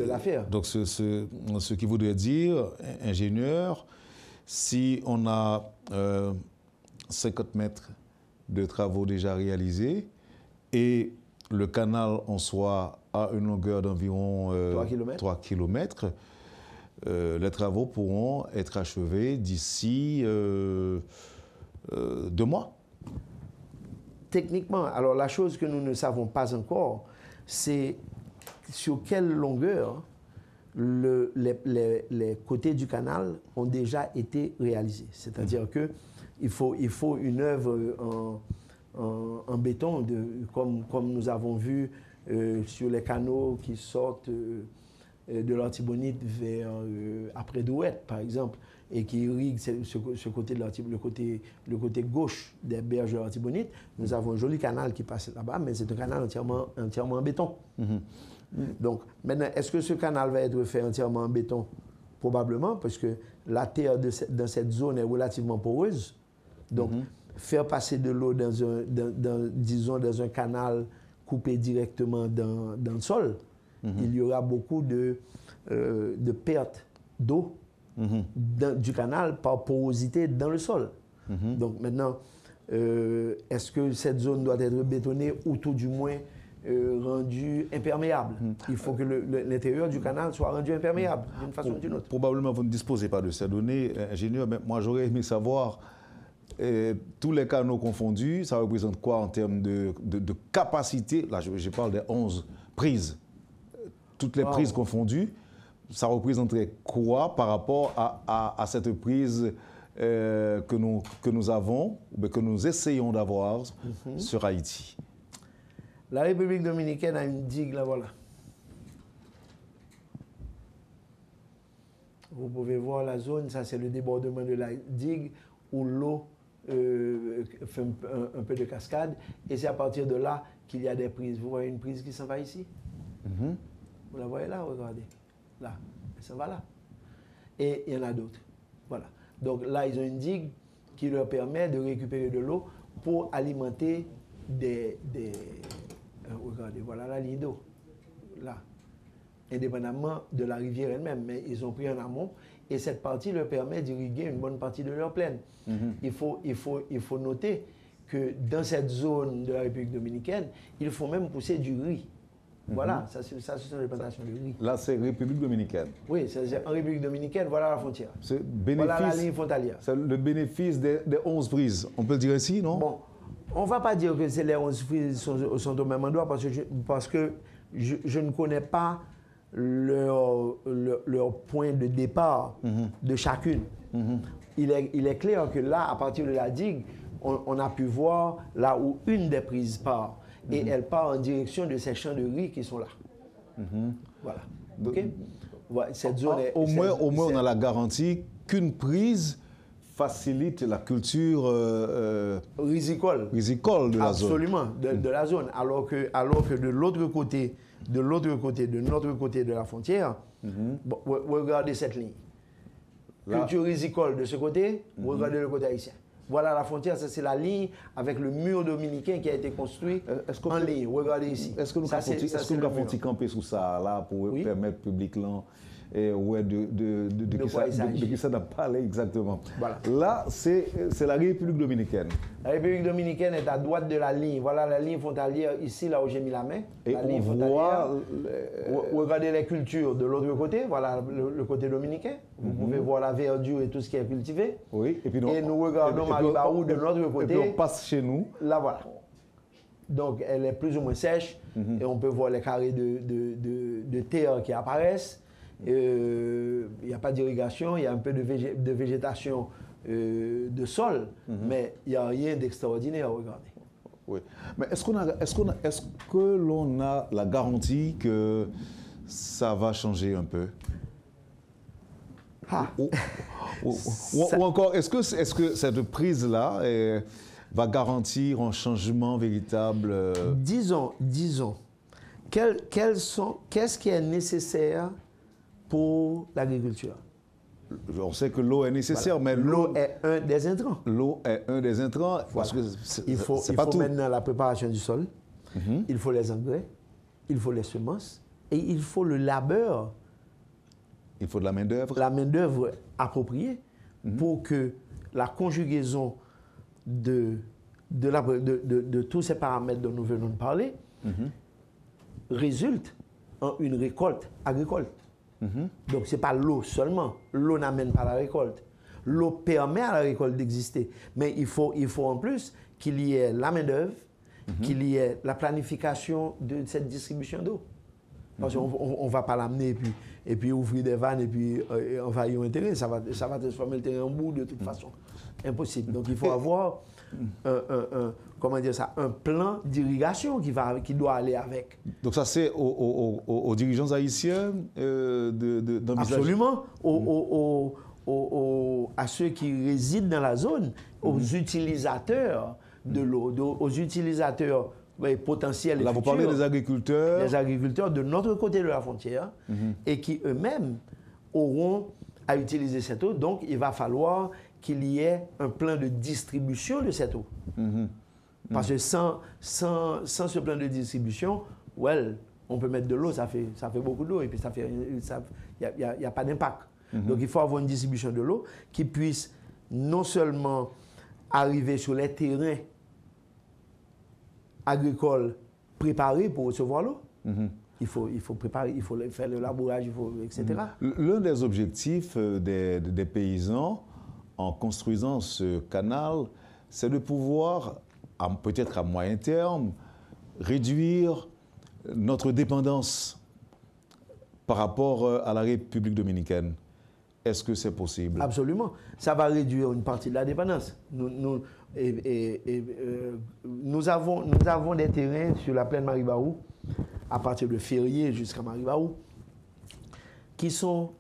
l'affaire. Donc, ce qui voudrait dire, ingénieur, si on a 50 mètres de travaux déjà réalisés et le canal en soi a une longueur d'environ 3 km. Les travaux pourront être achevés d'ici 2 mois. Techniquement, alors la chose que nous ne savons pas encore, c'est sur quelle longueur les côtés du canal ont déjà été réalisés. C'est-à-dire qu'il faut une œuvre en béton, comme nous avons vu sur les canaux qui sortent de l'Artibonite vers après Douette, par exemple, et qui irriguent ce côté de l'Artibonite, le côté gauche des berges de l'Artibonite. Nous avons un joli canal qui passe là-bas, mais c'est un canal entièrement en béton. Donc, maintenant, est-ce que ce canal va être fait entièrement en béton? Probablement, parce que la terre dans cette zone est relativement poreuse. Donc, faire passer de l'eau disons, dans un canal coupé directement dans le sol, il y aura beaucoup de pertes d'eau du canal par porosité dans le sol. Donc, maintenant, est-ce que cette zone doit être bétonnée ou tout du moins rendu imperméable? Il faut que l'intérieur du canal soit rendu imperméable d'une façon ou d'une autre. Probablement, vous ne disposez pas de ces données, ingénieur, mais moi j'aurais aimé savoir tous les canaux confondus, ça représente quoi en termes de capacité? Là, je parle des 11 prises. Toutes les prises confondues, ça représenterait quoi par rapport à cette prise que nous avons, ou que nous essayons d'avoir sur Haïti? La République dominicaine a une digue, là, voilà. Vous pouvez voir la zone, ça c'est le débordement de la digue où l'eau fait un peu de cascade, et c'est à partir de là qu'il y a des prises. Vous voyez une prise qui s'en va ici? Vous la voyez là, regardez. Là, elle s'en va là. Et il y en a d'autres. Voilà. Donc là, ils ont une digue qui leur permet de récupérer de l'eau pour alimenter regardez, voilà la ligne d'eau. Là. Indépendamment de la rivière elle-même, mais ils ont pris en amont et cette partie leur permet d'irriguer une bonne partie de leur plaine. Il faut noter que dans cette zone de la République dominicaine, il faut même pousser du riz. Voilà, ça ce sont les plantations de riz. Là, c'est République dominicaine. Oui, c'est en République dominicaine, voilà la frontière. Voilà la ligne frontalière. C'est le bénéfice des 11 prises. On peut le dire ainsi, non? Bon, on ne va pas dire que les 11 prises sont au même endroit parce que je ne connais pas leur point de départ de chacune. Il est clair que là, à partir de la digue, on a pu voir là où une des prises part. Et elle part en direction de ces champs de riz qui sont là. Voilà. Okay? Ouais, cette zone au moins, on a la garantie qu'une prise facilite la culture risicole de la zone. Absolument, de la zone. Alors que de notre côté de la frontière, regardez cette ligne. Culture risicole de ce côté, regardez le côté haïtien. Voilà la frontière, ça c'est la ligne avec le mur dominicain qui a été construit en ligne. Regardez ici. Est-ce que nous avons camper sous ça là pour permettre au public là de qui ça n'a parlé exactement. Voilà. Là, c'est la République dominicaine. La République dominicaine est à droite de la ligne. Voilà la ligne frontalière ici, là où j'ai mis la main. Et la ligne voit... Regardez les cultures de l'autre côté. Voilà le côté dominicain. Vous pouvez voir la verdure et tout ce qui est cultivé. Oui. Et nous regardons Maribaou de l'autre côté. Et puis on passe chez nous. Là, voilà. Donc, elle est plus ou moins sèche. Et on peut voir les carrés de terre qui apparaissent. Il n'y a pas d'irrigation, il y a un peu de végétation de sol, mais il n'y a rien d'extraordinaire à regarder. Oui. Mais est-ce que l'on a la garantie que ça va changer un peu? Ou encore, est-ce que cette prise-là va garantir un changement véritable? Disons, qu'est-ce qui est nécessaire pour l'agriculture? On sait que l'eau est nécessaire, mais l'eau est un des intrants. L'eau est un des intrants. Parce que il faut maintenant la préparation du sol, il faut les engrais, il faut les semences et il faut le labeur. Il faut de la main-d'œuvre. La main-d'œuvre appropriée pour que la conjugaison de de tous ces paramètres dont nous venons de parler, résulte en une récolte agricole. Donc, ce n'est pas l'eau seulement. L'eau n'amène pas la récolte. L'eau permet à la récolte d'exister. Mais il faut en plus qu'il y ait la main-d'œuvre, qu'il y ait la planification de cette distribution d'eau. Parce qu'on ne va pas l'amener et puis ouvrir des vannes et puis envahir un terrain. Ça va transformer le terrain en boue de toute façon. Impossible. Donc, il faut avoir un plan d'irrigation qui doit aller avec. Donc ça, c'est aux dirigeants haïtiens d'envisager. Absolument. À ceux qui résident dans la zone, aux utilisateurs de l'eau, aux utilisateurs potentiels. Là, vous parlez des agriculteurs. Les agriculteurs de notre côté de la frontière et qui eux-mêmes auront à utiliser cette eau. Donc, il va falloir qu'il y ait un plan de distribution de cette eau. Parce que sans ce plan de distribution, on peut mettre de l'eau, ça fait beaucoup d'eau et puis il n'y a pas d'impact. Donc il faut avoir une distribution de l'eau qui puisse non seulement arriver sur les terrains agricoles préparés pour recevoir l'eau, il faut préparer, il faut faire le labourage, etc. L'un des objectifs des paysans en construisant ce canal, c'est de pouvoir, peut-être à moyen terme, réduire notre dépendance par rapport à la République dominicaine. Est-ce que c'est possible? Absolument. Ça va réduire une partie de la dépendance. Nous avons des terrains sur la plaine Maribaou, à partir de Ferrier jusqu'à Maribaou, qui sont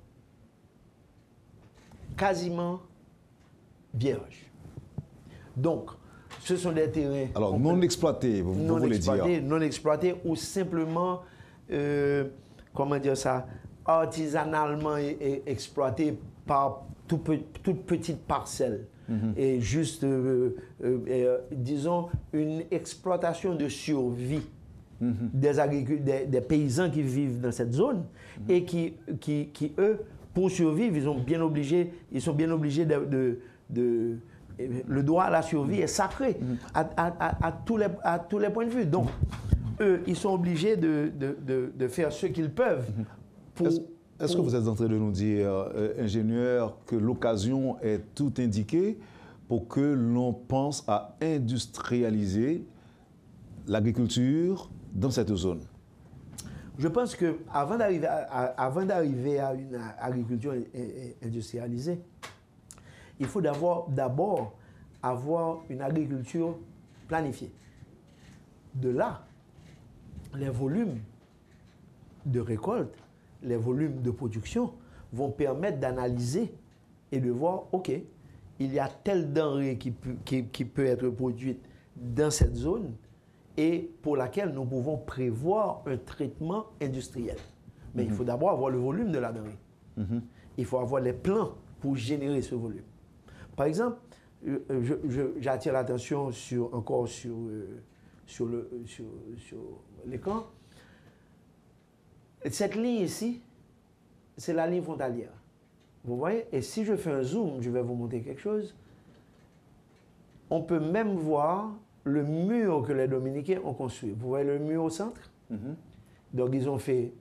quasiment vierges. Donc, ce sont des terrains... Alors, non exploités, vous voulez dire? Non exploités ou simplement, artisanalement exploités par toute petite parcelle. Et juste, disons, une exploitation de survie des paysans qui vivent dans cette zone et qui, eux, pour survivre, ils sont bien obligés le droit à la survie est sacré à tous les points de vue. Donc, eux, ils sont obligés de faire ce qu'ils peuvent. Est-ce que vous êtes en train de nous dire, ingénieur, que l'occasion est tout indiquée pour que l'on pense à industrialiser l'agriculture dans cette zone? Je pense qu'avant d'arriver à une agriculture industrialisée, il faut d'abord avoir une agriculture planifiée. De là, les volumes de récolte, les volumes de production vont permettre d'analyser et de voir, OK, il y a telle denrée qui peut être produite dans cette zone et pour laquelle nous pouvons prévoir un traitement industriel. Mais il faut d'abord avoir le volume de la denrée. Il faut avoir les plans pour générer ce volume. Par exemple, j'attire l'attention sur l'écran. Cette ligne ici, c'est la ligne frontalière. Vous voyez? Et si je fais un zoom, je vais vous montrer quelque chose. On peut même voir le mur que les Dominicains ont construit. Vous voyez le mur au centre? Donc, ils ont fait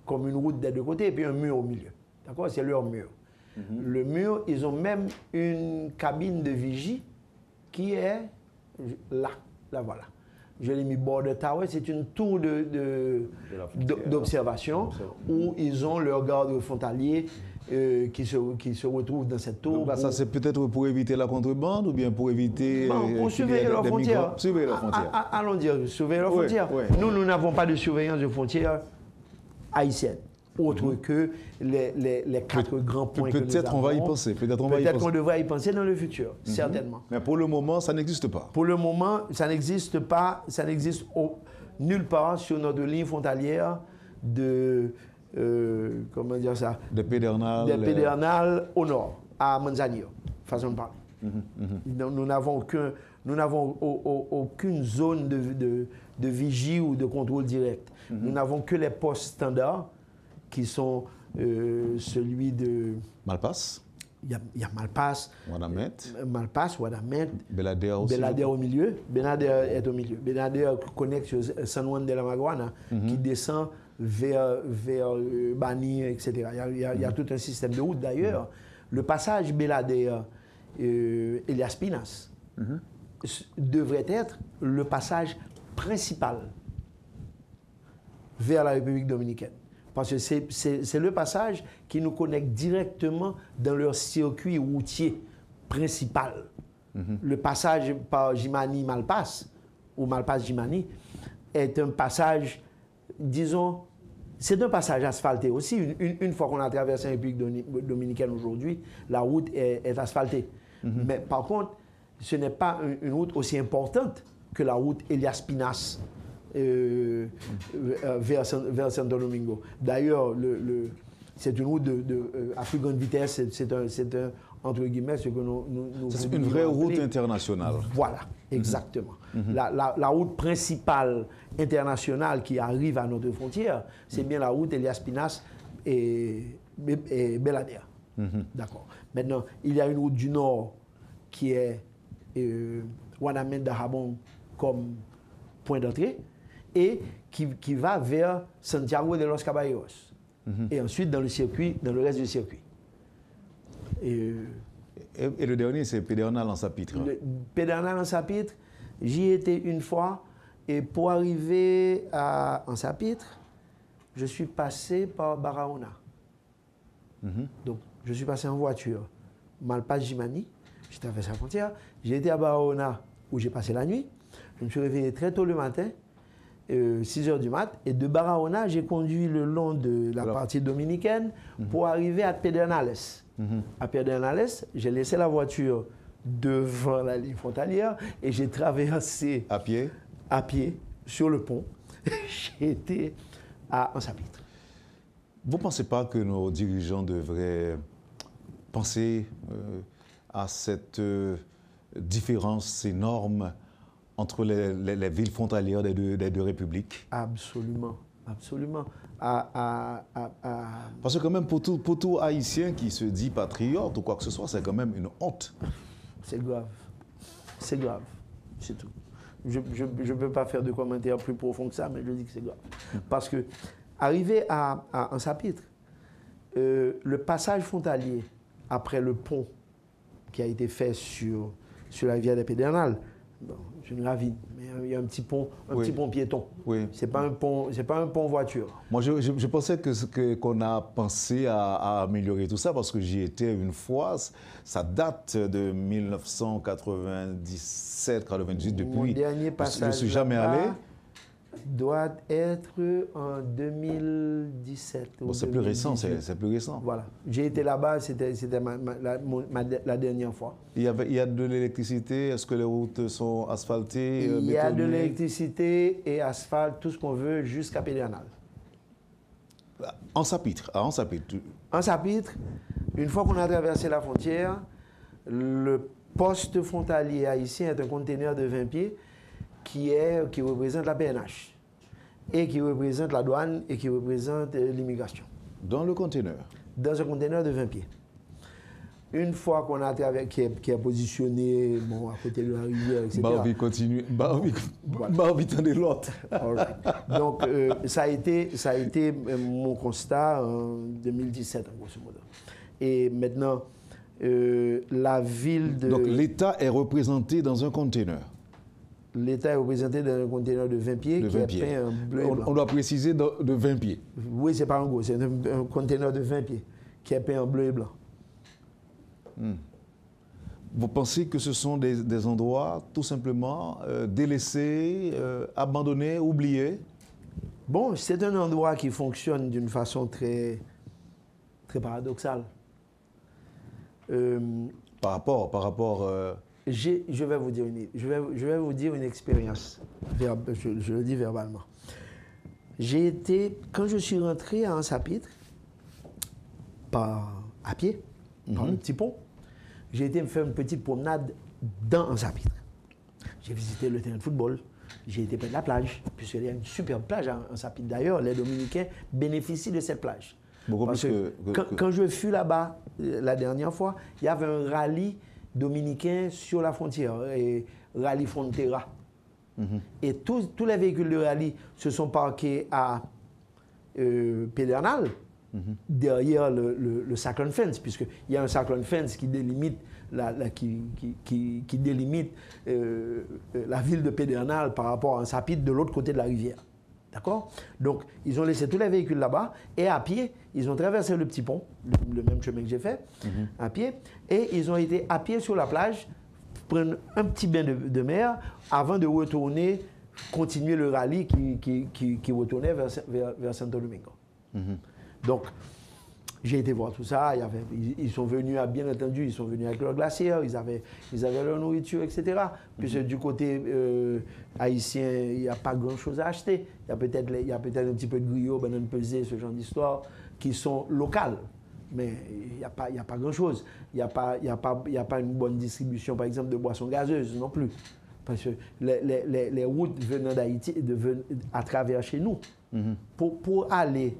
comme une route des deux côtés et puis un mur au milieu. D'accord? C'est leur mur. Le mur, ils ont même une cabine de vigie qui est là. Là, voilà. Je l'ai mis border tower. C'est une tour d'observation où ils ont leur garde frontalier qui se retrouvent dans cette tour. Donc là, ça, c'est peut-être pour éviter la contrebande ou bien pour éviter... pour surveiller leurs frontières. Surveiller leurs frontières. Allons dire, surveiller leurs frontières. Nous n'avons pas de surveillance de frontières haïtiennes. Autre que les quatre grands points que nous avons. Peut-être on va y penser. Peut-être qu'on devrait y penser dans le futur, certainement. Mais pour le moment, ça n'existe pas. Pour le moment, ça n'existe pas. Ça n'existe nulle part sur notre ligne frontalière comment dire ça? Des Pédernales au nord, à Manzanillo, façon de parler. Nous n'avons aucune zone de vigie ou de contrôle direct. Nous n'avons que les postes standards qui sont celui de... Malpasse. il y a Malpasse, Ouaddamet, Belader aussi. Belader au milieu. Belader est au milieu. Belader connecte sur San Juan de la Maguana, qui descend vers Bani, etc. Il y a tout un système de route. D'ailleurs, le passage Belader-Elias Pinas devrait être le passage principal vers la République dominicaine. Parce que c'est le passage qui nous connecte directement dans leur circuit routier principal. Le passage par Jimani-Malpasse, ou Malpasse-Jimani, est un passage, disons, c'est un passage asphalté aussi. Une fois qu'on a traversé la République dominicaine aujourd'hui, la route est asphaltée. Mais par contre, ce n'est pas une route aussi importante que la route Elias Pinas vers Santo Domingo. D'ailleurs, c'est une route à plus grande vitesse, c'est un entre guillemets, ce que nous c'est une vraie route internationale. Voilà, exactement. La route principale internationale qui arrive à notre frontière, c'est bien la route Elias Pinas et Belader. D'accord. Maintenant, il y a une route du nord qui est Ouaddamet d'Arabon comme point d'entrée et qui va vers Santiago de los Caballeros. Et ensuite dans le reste du circuit. Et le dernier, c'est Pedernal en Sapitre. Pedernal en Sapitre, j'y étais une fois et pour arriver en Sapitre, je suis passé par Barahona. Donc, je suis passé en voiture. Malpasse-Jimani, j'ai traversé la frontière. J'ai été à Barahona où j'ai passé la nuit. Je me suis réveillé très tôt le matin, 6 h du mat. Et de Barahona, j'ai conduit le long de la partie dominicaine pour arriver à Pedernales. À Pedernales, j'ai laissé la voiture devant la ligne frontalière et j'ai traversé à pied sur le pont. J'ai été en Sapitre. Vous ne pensez pas que nos dirigeants devraient penser à cette différence énorme entre les villes frontalières des deux républiques? Absolument, absolument. Parce que quand même, pour tout Haïtien qui se dit patriote ou quoi que ce soit, c'est quand même une honte. C'est grave. C'est grave. C'est tout. Je ne peux pas faire de commentaires plus profonds que ça, mais je dis que c'est grave. Parce que, arrivé en Sapitre, le passage frontalier après le pont qui a été fait sur la rivière des Pédernales, bon, c'est une ravine, mais il y a un petit pont piéton. Oui. C'est pas un pont voiture. Moi, je pensais qu'on a pensé à améliorer tout ça parce que j'y étais une fois. Ça date de 1997-98 depuis. Mon dernier passage. Je ne suis jamais allé. Doit être en 2017. Bon, c'est plus récent, c'est plus récent. Voilà. J'ai été là-bas, c'était la dernière fois. Il y a de l'électricité, est-ce que les routes sont asphaltées? Il y a de l'électricité et asphalte, tout ce qu'on veut, jusqu'à Pédernal. En Sapitre, En Sapitre, une fois qu'on a traversé la frontière, le poste frontalier haïtien est un conteneur de 20 pieds qui représente la PNH et qui représente la douane et qui représente l'immigration. Dans le conteneur? Dans un conteneur de 20 pieds. Une fois qu'on a qui est positionné à côté de la rivière, etc. Barbie continue. Barbie tendait l'autre. Donc, ça a été mon constat en 2017, en grosso modo. Et maintenant, la ville de... Donc, l'État est représenté dans un conteneur? L'État est représenté dans un conteneur de 20 pieds qui est peint en bleu et blanc. On doit préciser de 20 pieds. Oui, c'est pas un gros, c'est un conteneur de 20 pieds qui est peint en bleu et blanc. Vous pensez que ce sont des endroits tout simplement délaissés, abandonnés, oubliés? Bon, c'est un endroit qui fonctionne d'une façon très, très paradoxale. Par rapport je vais vous dire une expérience, je le dis verbalement. Quand je suis rentré à Sapitre, à pied, par un petit pont, j'ai été me faire une petite promenade dans Sapitre. J'ai visité le terrain de football, j'ai été près de la plage, puisqu'il y a une superbe plage en Sapitre. D'ailleurs, les Dominicains bénéficient de cette plage. Beaucoup Parce plus quand je fus là-bas la dernière fois, il y avait un rallye dominicain sur la frontière, et rallye Frontera. Et tous les véhicules de rallye se sont parqués à Pedernal, derrière le cyclone fence, puisqu'il y a un cyclone fence qui délimite qui délimite la ville de Pedernal par rapport à un sapite de l'autre côté de la rivière. D'accord? Donc, ils ont laissé tous les véhicules là-bas et à pied, ils ont traversé le petit pont, le même chemin que j'ai fait, à pied, et ils ont été à pied sur la plage, prendre un petit bain de mer avant de retourner, continuer le rallye qui retournait vers Santo Domingo. Donc, j'ai été voir tout ça. Ils sont venus, bien entendu, ils sont venus avec leur glacière, ils avaient leur nourriture, etc. Puisque du côté haïtien, il n'y a pas grand-chose à acheter. Il y a peut-être un petit peu de griot, banane pesée, ce genre d'histoires, qui sont locales. Mais il n'y a pas grand-chose. Il n'y a pas une bonne distribution, par exemple, de boissons gazeuses non plus. Parce que les routes venant d'Haïti, à travers chez nous, pour aller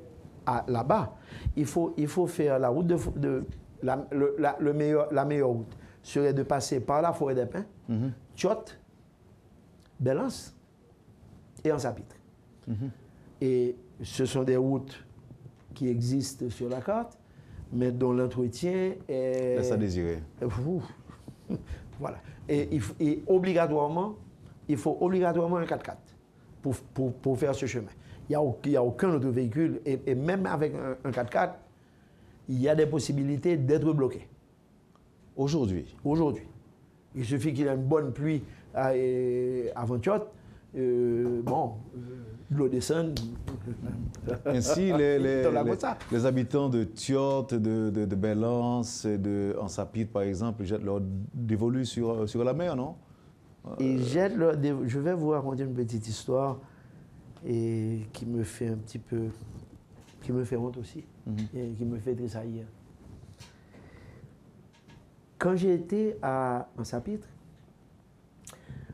là-bas, il faut faire la route la meilleure route serait de passer par la forêt des pins, Tchot, Belance et Ansapitre. Et ce sont des routes qui existent sur la carte, mais dont l'entretien est... Laisse à désirer. Voilà. Et obligatoirement, il faut obligatoirement un 4x4 pour faire ce chemin. Il n'y a aucun autre véhicule, et même avec un 4x4, il y a des possibilités d'être bloqué. Aujourd'hui? Aujourd'hui. Il suffit qu'il y ait une bonne pluie avant Tchot, l'eau descende. Ainsi, les habitants de Tchot, de Belance, de Ansapitre, par exemple, jettent leur dévolu sur la mer, non? Ils jettent leur dévolu. Je vais vous raconter une petite histoire et qui me fait un petit peu... qui me fait honte aussi, et qui me fait tressaillir. Quand j'ai été à Ansapitre,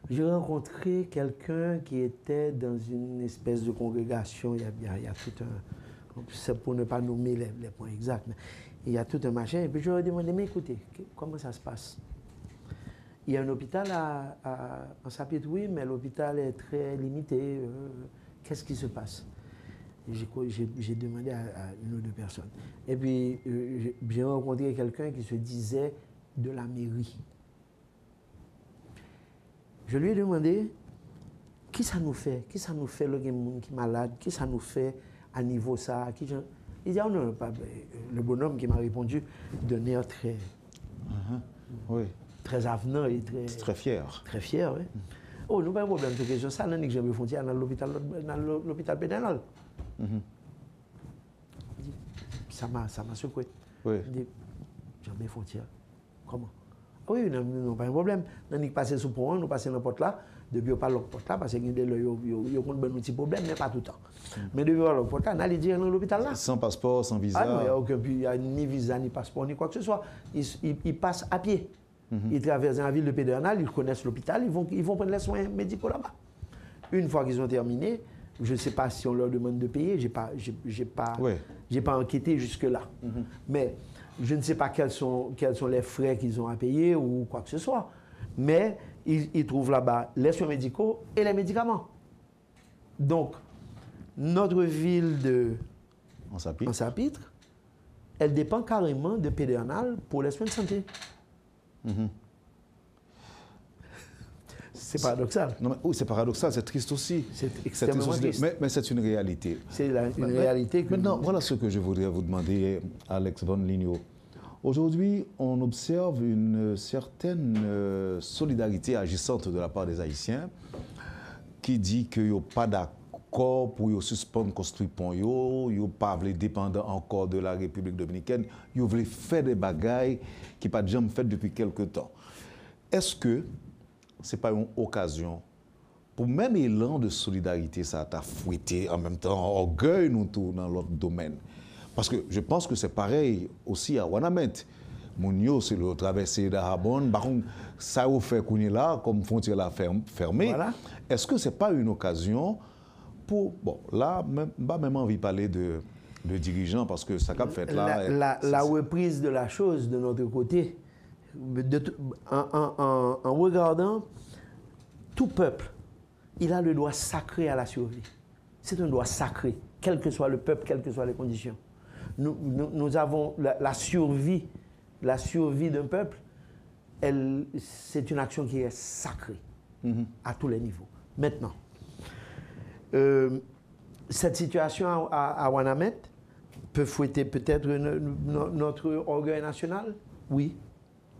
j'ai rencontré quelqu'un qui était dans une espèce de congrégation. Il y a tout un... C'est pour ne pas nommer les points exacts, mais il y a tout un machin. Et puis je leur ai demandé, mais écoutez, comment ça se passe? Il y a un hôpital à Ansapitre, oui, mais l'hôpital est très limité. Qu'est-ce qui se passe? J'ai demandé à une ou deux personnes. Et puis, j'ai rencontré quelqu'un qui se disait de la mairie. Je lui ai demandé, qui ça nous fait? Qui ça nous fait le monde qui est malade? Qui ça nous fait à niveau ça? Il dit, oh non, pas. Le bonhomme qui m'a répondu d'un air très, oui, très avenant et très fier. Très fier, oui. Oh, nous pas de problème de question. Ça, nous jamais frontière dans l'hôpital Pédernal. Ça m'a secoué. Oui. Il dit, jamais frontière. Comment? Oui, non, pas de problème. Nous sommes passés sous pont, nous passons dans la porte là. Depuis, on parle de la porte là, parce qu'il y a des petits problèmes, mais pas tout le temps. Mais depuis, on parle de la porte là, on allait dire dans l'hôpital là. Sans passeport, sans visa. Ah non, il n'y a ni visa, ni passeport, ni quoi que ce soit. Ils passent à pied. Ils traversent la ville de Pédernal, ils connaissent l'hôpital, ils vont prendre les soins médicaux là-bas. Une fois qu'ils ont terminé, je ne sais pas si on leur demande de payer, j'ai pas enquêté jusque-là. Mais je ne sais pas quels sont les frais qu'ils ont à payer ou quoi que ce soit. Mais ils trouvent là-bas les soins médicaux et les médicaments. Donc, notre ville de Ansapitre, elle dépend carrément de Pédernal pour les soins de santé. C'est paradoxal. Non, mais, oui, c'est paradoxal, c'est triste aussi. C'est extrêmement triste. Mais c'est une réalité. C'est une réalité que... Maintenant, voilà ce que je voudrais vous demander, Alex Von Ligno. Aujourd'hui, on observe une certaine solidarité agissante de la part des Haïtiens qui dit qu'il n'y a pas d'accord pour suspendre construire pont, il n'y a pas dépendant encore de la République dominicaine, il veut faire des bagailles qui n'ont pas déjà fait depuis quelque temps. Est-ce que ce n'est pas une occasion pour même élan de solidarité, ça t'a fouetté en même temps, orgueil nous tout dans l'autre domaine? Parce que je pense que c'est pareil aussi à Wanamet. Mounio, c'est le traversé d'Arabon. Par contre, ça vous fait qu'on est là, comme frontière là fermée. Voilà. Est-ce que ce n'est pas une occasion pour... Bon, là, même envie de parler de de dirigeants, parce que ça qu'a fait là... La reprise de la chose de notre côté, en regardant tout peuple, il a le droit sacré à la survie. C'est un droit sacré, quel que soit le peuple, quelles que soient les conditions. Nous avons la survie d'un peuple, c'est une action qui est sacrée à tous les niveaux. Maintenant, cette situation à Ouanamet peut fouetter peut-être notre orgueil national. Oui,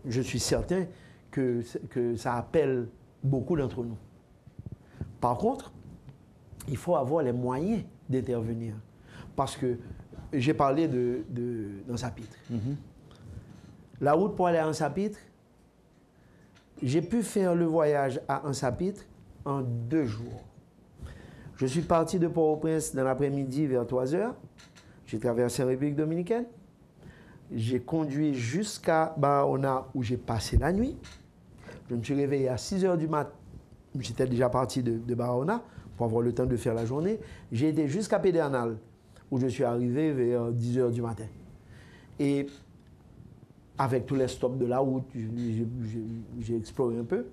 je suis certain que ça appelle beaucoup d'entre nous. Par contre, il faut avoir les moyens d'intervenir. Parce que j'ai parlé d'Ansapitre. La route pour aller à Ansapitre, j'ai pu faire le voyage à Ansapitre en 2 jours. Je suis parti de Port-au-Prince dans l'après-midi vers 3h. J'ai traversé la République dominicaine. J'ai conduit jusqu'à Barahona où j'ai passé la nuit. Je me suis réveillé à 6h du matin. J'étais déjà parti de Barahona pour avoir le temps de faire la journée. J'ai été jusqu'à Pédernal où je suis arrivé vers 10h du matin. Et avec tous les stops de la route, j'ai exploré un peu.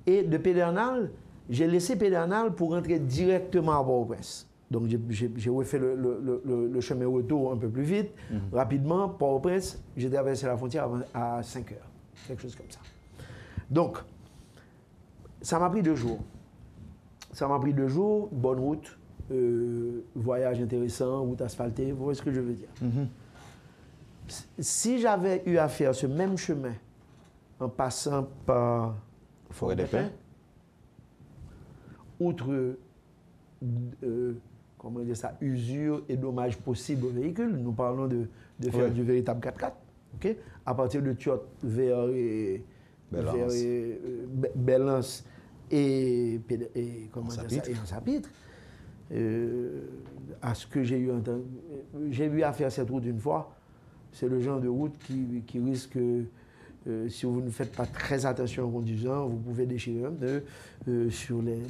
Et de Pédernal, j'ai laissé Pédernal pour rentrer directement à Port-au-Prince. Donc j'ai refait le chemin retour un peu plus vite, rapidement. Port-au-Prince, j'ai traversé la frontière à 5h, quelque chose comme ça. Donc, ça m'a pris 2 jours. Ça m'a pris 2 jours, bonne route, voyage intéressant, route asphaltée, vous voyez ce que je veux dire. Si j'avais eu à faire ce même chemin en passant par Fort-des-Pins, outre comment dire ça, usure et dommages possibles au véhicule, nous parlons de faire du véritable 4x4, okay? À partir de Thiot vers Belance et Ansapitre, à ce que j'ai eu à faire cette route une fois, c'est le genre de route qui risque, si vous ne faites pas très attention en conduisant, vous pouvez déchirer un peu sur les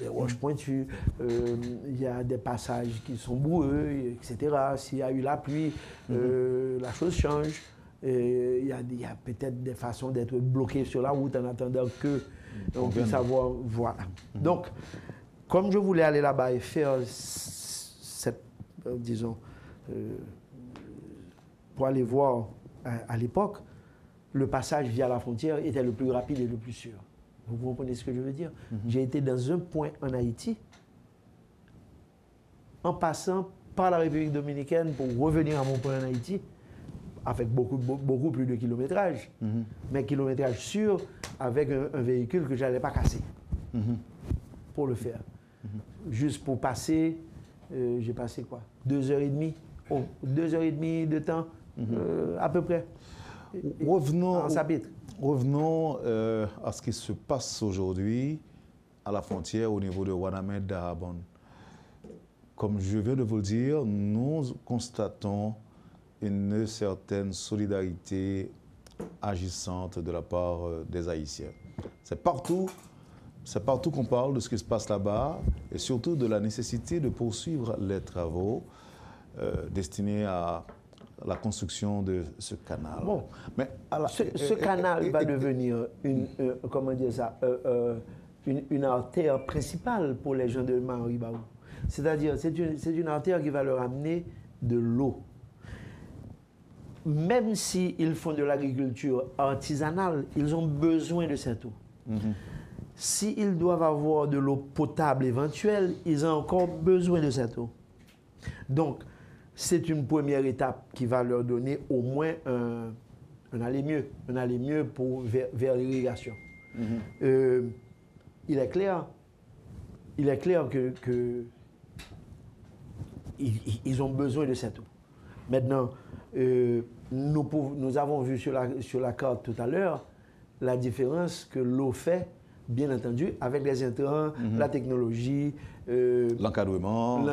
roches pointues. Il y a des passages qui sont boueux, etc. S'il y a eu la pluie, la chose change. Il y a peut-être des façons d'être bloqué sur la route en attendant que on puisse savoir. Voilà. Donc, comme je voulais aller là-bas et faire cette, disons, pour aller voir à l'époque, le passage via la frontière était le plus rapide et le plus sûr. Vous comprenez ce que je veux dire? J'ai été dans un point en Haïti, en passant par la République dominicaine pour revenir à mon point en Haïti, avec beaucoup plus de kilométrage, mais kilométrage sûr, avec un véhicule que je n'allais pas casser, pour le faire. Juste pour passer, j'ai passé quoi? 2h30, 2h30 de temps, à peu près. Revenons à ce qui se passe aujourd'hui à la frontière au niveau de Ouanamet-Dahabon. Comme je viens de vous le dire, nous constatons une certaine solidarité agissante de la part des Haïtiens. C'est partout qu'on parle de ce qui se passe là-bas et surtout de la nécessité de poursuivre les travaux destinés à la construction de ce canal. Bon, mais ce canal va devenir une artère principale pour les gens de Mahori-Barou. C'est-à-dire, c'est une artère qui va leur amener de l'eau. Même s'ils font de l'agriculture artisanale, ils ont besoin de cette eau. S'ils doivent avoir de l'eau potable éventuelle, ils ont encore besoin de cette eau. Donc, c'est une première étape qui va leur donner au moins un aller mieux vers l'irrigation. Il est clair que ils ont besoin de cette eau. Maintenant, nous avons vu sur la carte tout à l'heure la différence que l'eau fait, bien entendu, avec les intrants, la technologie, l'encadrement,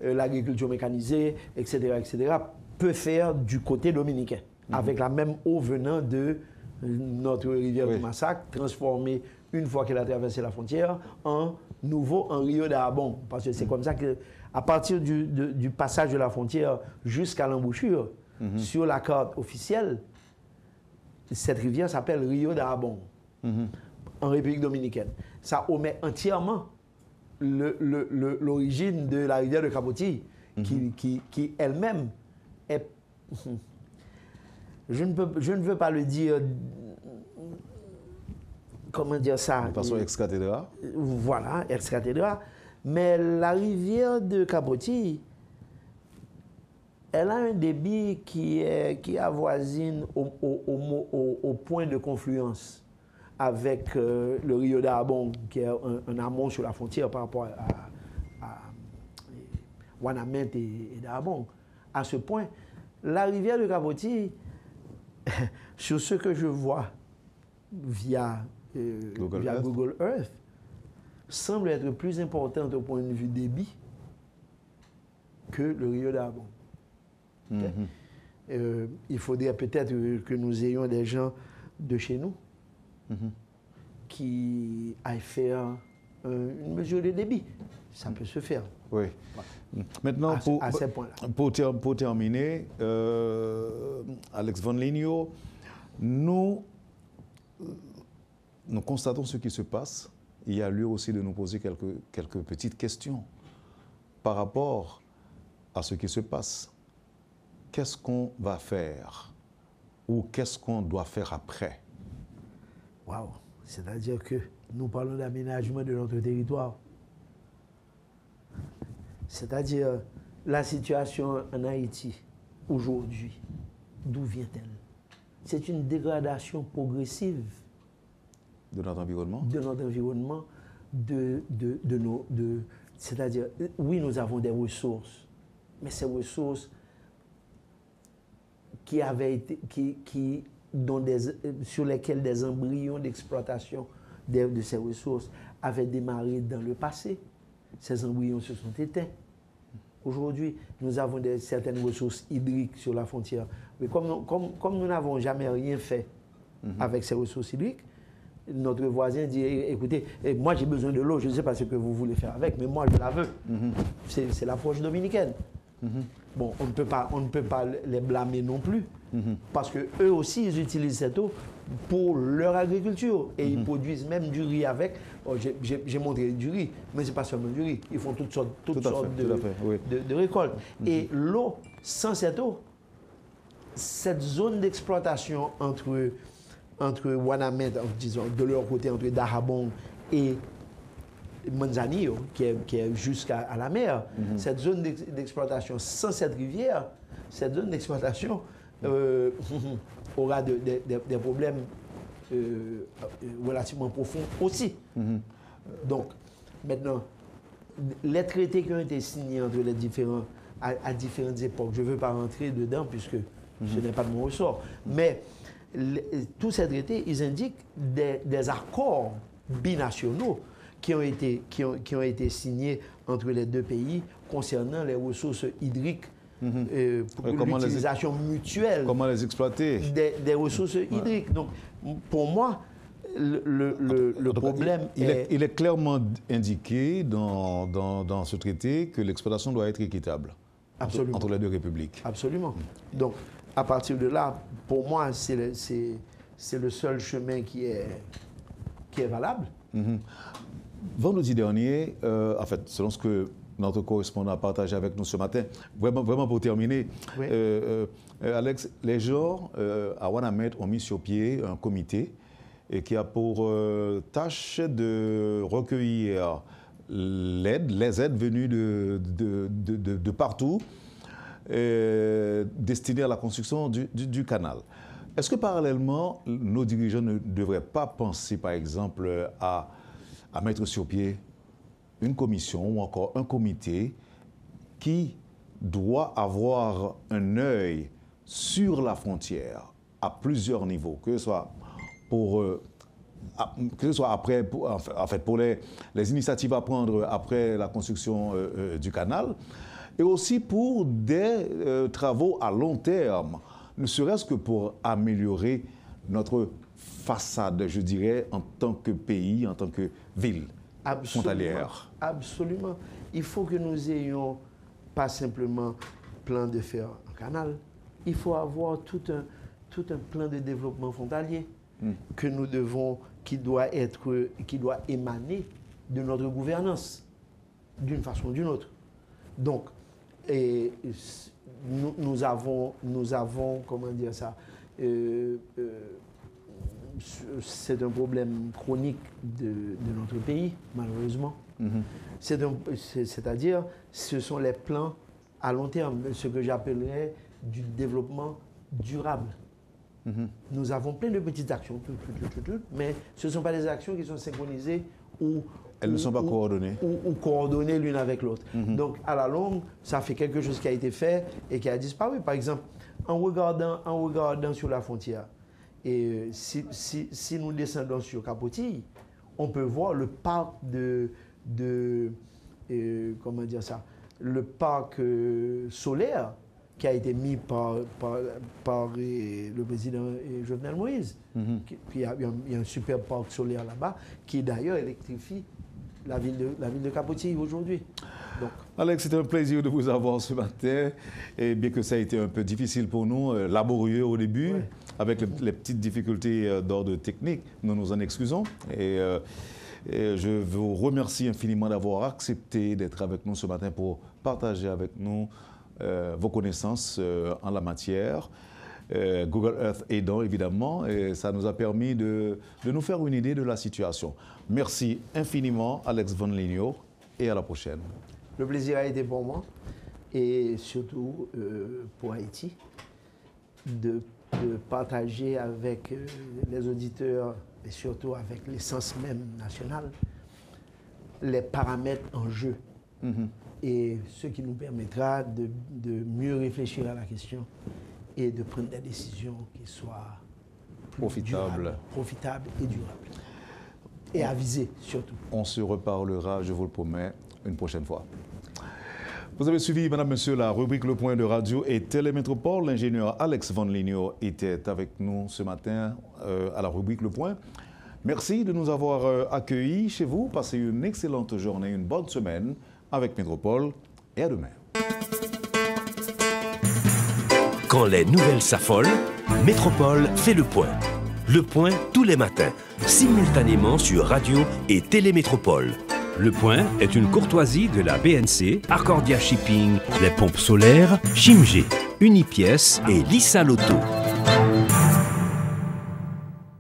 l'agriculture mécanisée, etc., peut faire du côté dominicain, avec la même eau venant de notre rivière du Massacre, transformée, une fois qu'elle a traversé la frontière, en Rio Dahabon. Parce que c'est comme ça que, à partir du passage de la frontière jusqu'à l'embouchure, sur la carte officielle, cette rivière s'appelle Rio d'Arabong, en République dominicaine. Ça omet entièrement l'origine de la rivière de Capotilles, qui elle-même est... Je ne veux pas le dire... Comment dire ça? De façon ex-cathédra. Voilà, ex-cathédra. Mais la rivière de Capotilles, elle a un débit qui avoisine au point de confluence avec le Rio d'Arabong, qui est un amont sur la frontière par rapport à Wanamint et d'Arabong. À ce point, la rivière de Capotilles, sur ce que je vois via Google Earth, semble être plus importante au point de vue débit que le Rio d'Arabong. Il faudrait peut-être que nous ayons des gens de chez nous qui aillent faire une mesure de débit. Ça peut se faire. Oui. Maintenant, à ces points-là. Pour terminer, Alex Van Linio, nous constatons ce qui se passe. Il y a lieu aussi de nous poser quelques petites questions par rapport à ce qui se passe. Qu'est-ce qu'on va faire ou qu'est-ce qu'on doit faire après? Waouh! C'est-à-dire que nous parlons d'aménagement de notre territoire. C'est-à-dire la situation en Haïti aujourd'hui, d'où vient-elle? C'est une dégradation progressive de notre environnement. De notre environnement, c'est-à-dire, oui, nous avons des ressources, mais ces ressources sur lesquelles des embryons d'exploitation de ces ressources avaient démarré dans le passé. Ces embryons se sont éteints. Aujourd'hui, nous avons certaines ressources hydriques sur la frontière. Mais comme nous n'avons jamais rien fait avec ces ressources hydriques, notre voisin dit, écoutez, moi j'ai besoin de l'eau, je ne sais pas ce que vous voulez faire avec, mais moi je la veux. C'est l'approche dominicaine. Bon, on ne peut pas les blâmer non plus, parce qu'eux aussi, ils utilisent cette eau pour leur agriculture. Et ils produisent même du riz avec. Oh, j'ai montré du riz, mais ce n'est pas seulement du riz. Ils font toutes sortes de récoltes. Et l'eau, sans cette eau, cette zone d'exploitation entre Wanamint, disons, de leur côté, entre D'Arabong et Manzanillo, qui est jusqu'à la mer, cette zone d'exploitation, sans cette rivière, cette zone d'exploitation aura des problèmes relativement profonds aussi. Donc, maintenant, les traités qui ont été signés entre les différents, à différentes époques, je ne veux pas rentrer dedans puisque ce n'est pas de mon ressort, mais tous ces traités, ils indiquent des accords binationaux qui ont été signés entre les deux pays concernant les ressources hydriques pour l'utilisation mutuelle. Comment les exploiter des ressources hydriques. Donc, pour moi, le problème il est clairement indiqué dans ce traité que l'exploitation doit être équitable entre les deux républiques. Absolument. Donc, à partir de là, pour moi, c'est le seul chemin qui est valable. Vendredi dernier, en fait, selon ce que notre correspondant a partagé avec nous ce matin, vraiment pour terminer, oui. Alex, les gens à Wanamint ont mis sur pied un comité qui a pour tâche de recueillir les aides venues de partout, destinées à la construction du canal. Est-ce que parallèlement, nos dirigeants ne devraient pas penser, par exemple, à mettre sur pied une commission ou encore un comité qui doit avoir un œil sur la frontière à plusieurs niveaux, que ce soit pour après, pour les initiatives à prendre après la construction du canal, et aussi pour des travaux à long terme, ne serait-ce que pour améliorer notre façade, je dirais, en tant que pays, en tant que ville frontalière. Absolument. il faut que nous ayons pas simplement plan de faire un canal, il faut avoir tout un plan de développement frontalier que nous devons, qui doit émaner de notre gouvernance, d'une façon ou d'une autre. Donc, nous avons, comment dire ça, c'est un problème chronique de notre pays, malheureusement. C'est-à-dire, ce sont les plans à long terme, ce que j'appellerais du développement durable. Nous avons plein de petites actions, mais ce ne sont pas des actions qui sont synchronisées ou elles ne sont pas coordonnées. Ou coordonnées l'une avec l'autre. Donc, à la longue, ça fait quelque chose qui a été fait et qui a disparu. Par exemple, en regardant sur la frontière, et si nous descendons sur Capotilles, on peut voir le parc comment dire ça, le parc solaire qui a été mis par le président Jovenel Moïse. Il y a un super parc solaire là-bas qui d'ailleurs électrifie la ville de Capotilles aujourd'hui. Alex, c'est un plaisir de vous avoir ce matin. Et bien que ça a été un peu difficile pour nous, laborieux au début, avec les petites difficultés d'ordre technique, nous nous en excusons. Et je vous remercie infiniment d'avoir accepté d'être avec nous ce matin pour partager avec nous vos connaissances en la matière. Google Earth aidant, évidemment, et ça nous a permis de nous faire une idée de la situation. Merci infiniment, Alex Van Linio, et à la prochaine. Le plaisir a été pour moi, et surtout pour Haïti, de partager avec les auditeurs, et surtout avec l'essence même nationale, les paramètres en jeu. Et ce qui nous permettra de mieux réfléchir à la question et de prendre des décisions qui soient profitables et durables. Et avisées surtout. On se reparlera, je vous le promets, une prochaine fois. Vous avez suivi, madame, monsieur, la rubrique Le Point de Radio et Télémétropole. L'ingénieur Alex Van Linio était avec nous ce matin à la rubrique Le Point. Merci de nous avoir accueillis chez vous. Passez une excellente journée, une bonne semaine avec Métropole et à demain. Quand les nouvelles s'affolent, Métropole fait le point. Le point tous les matins, simultanément sur Radio et Télémétropole. Le Point est une courtoisie de la BNC, Accordia Shipping, les pompes solaires, Chimgé, Unipièces et Lissa Loto.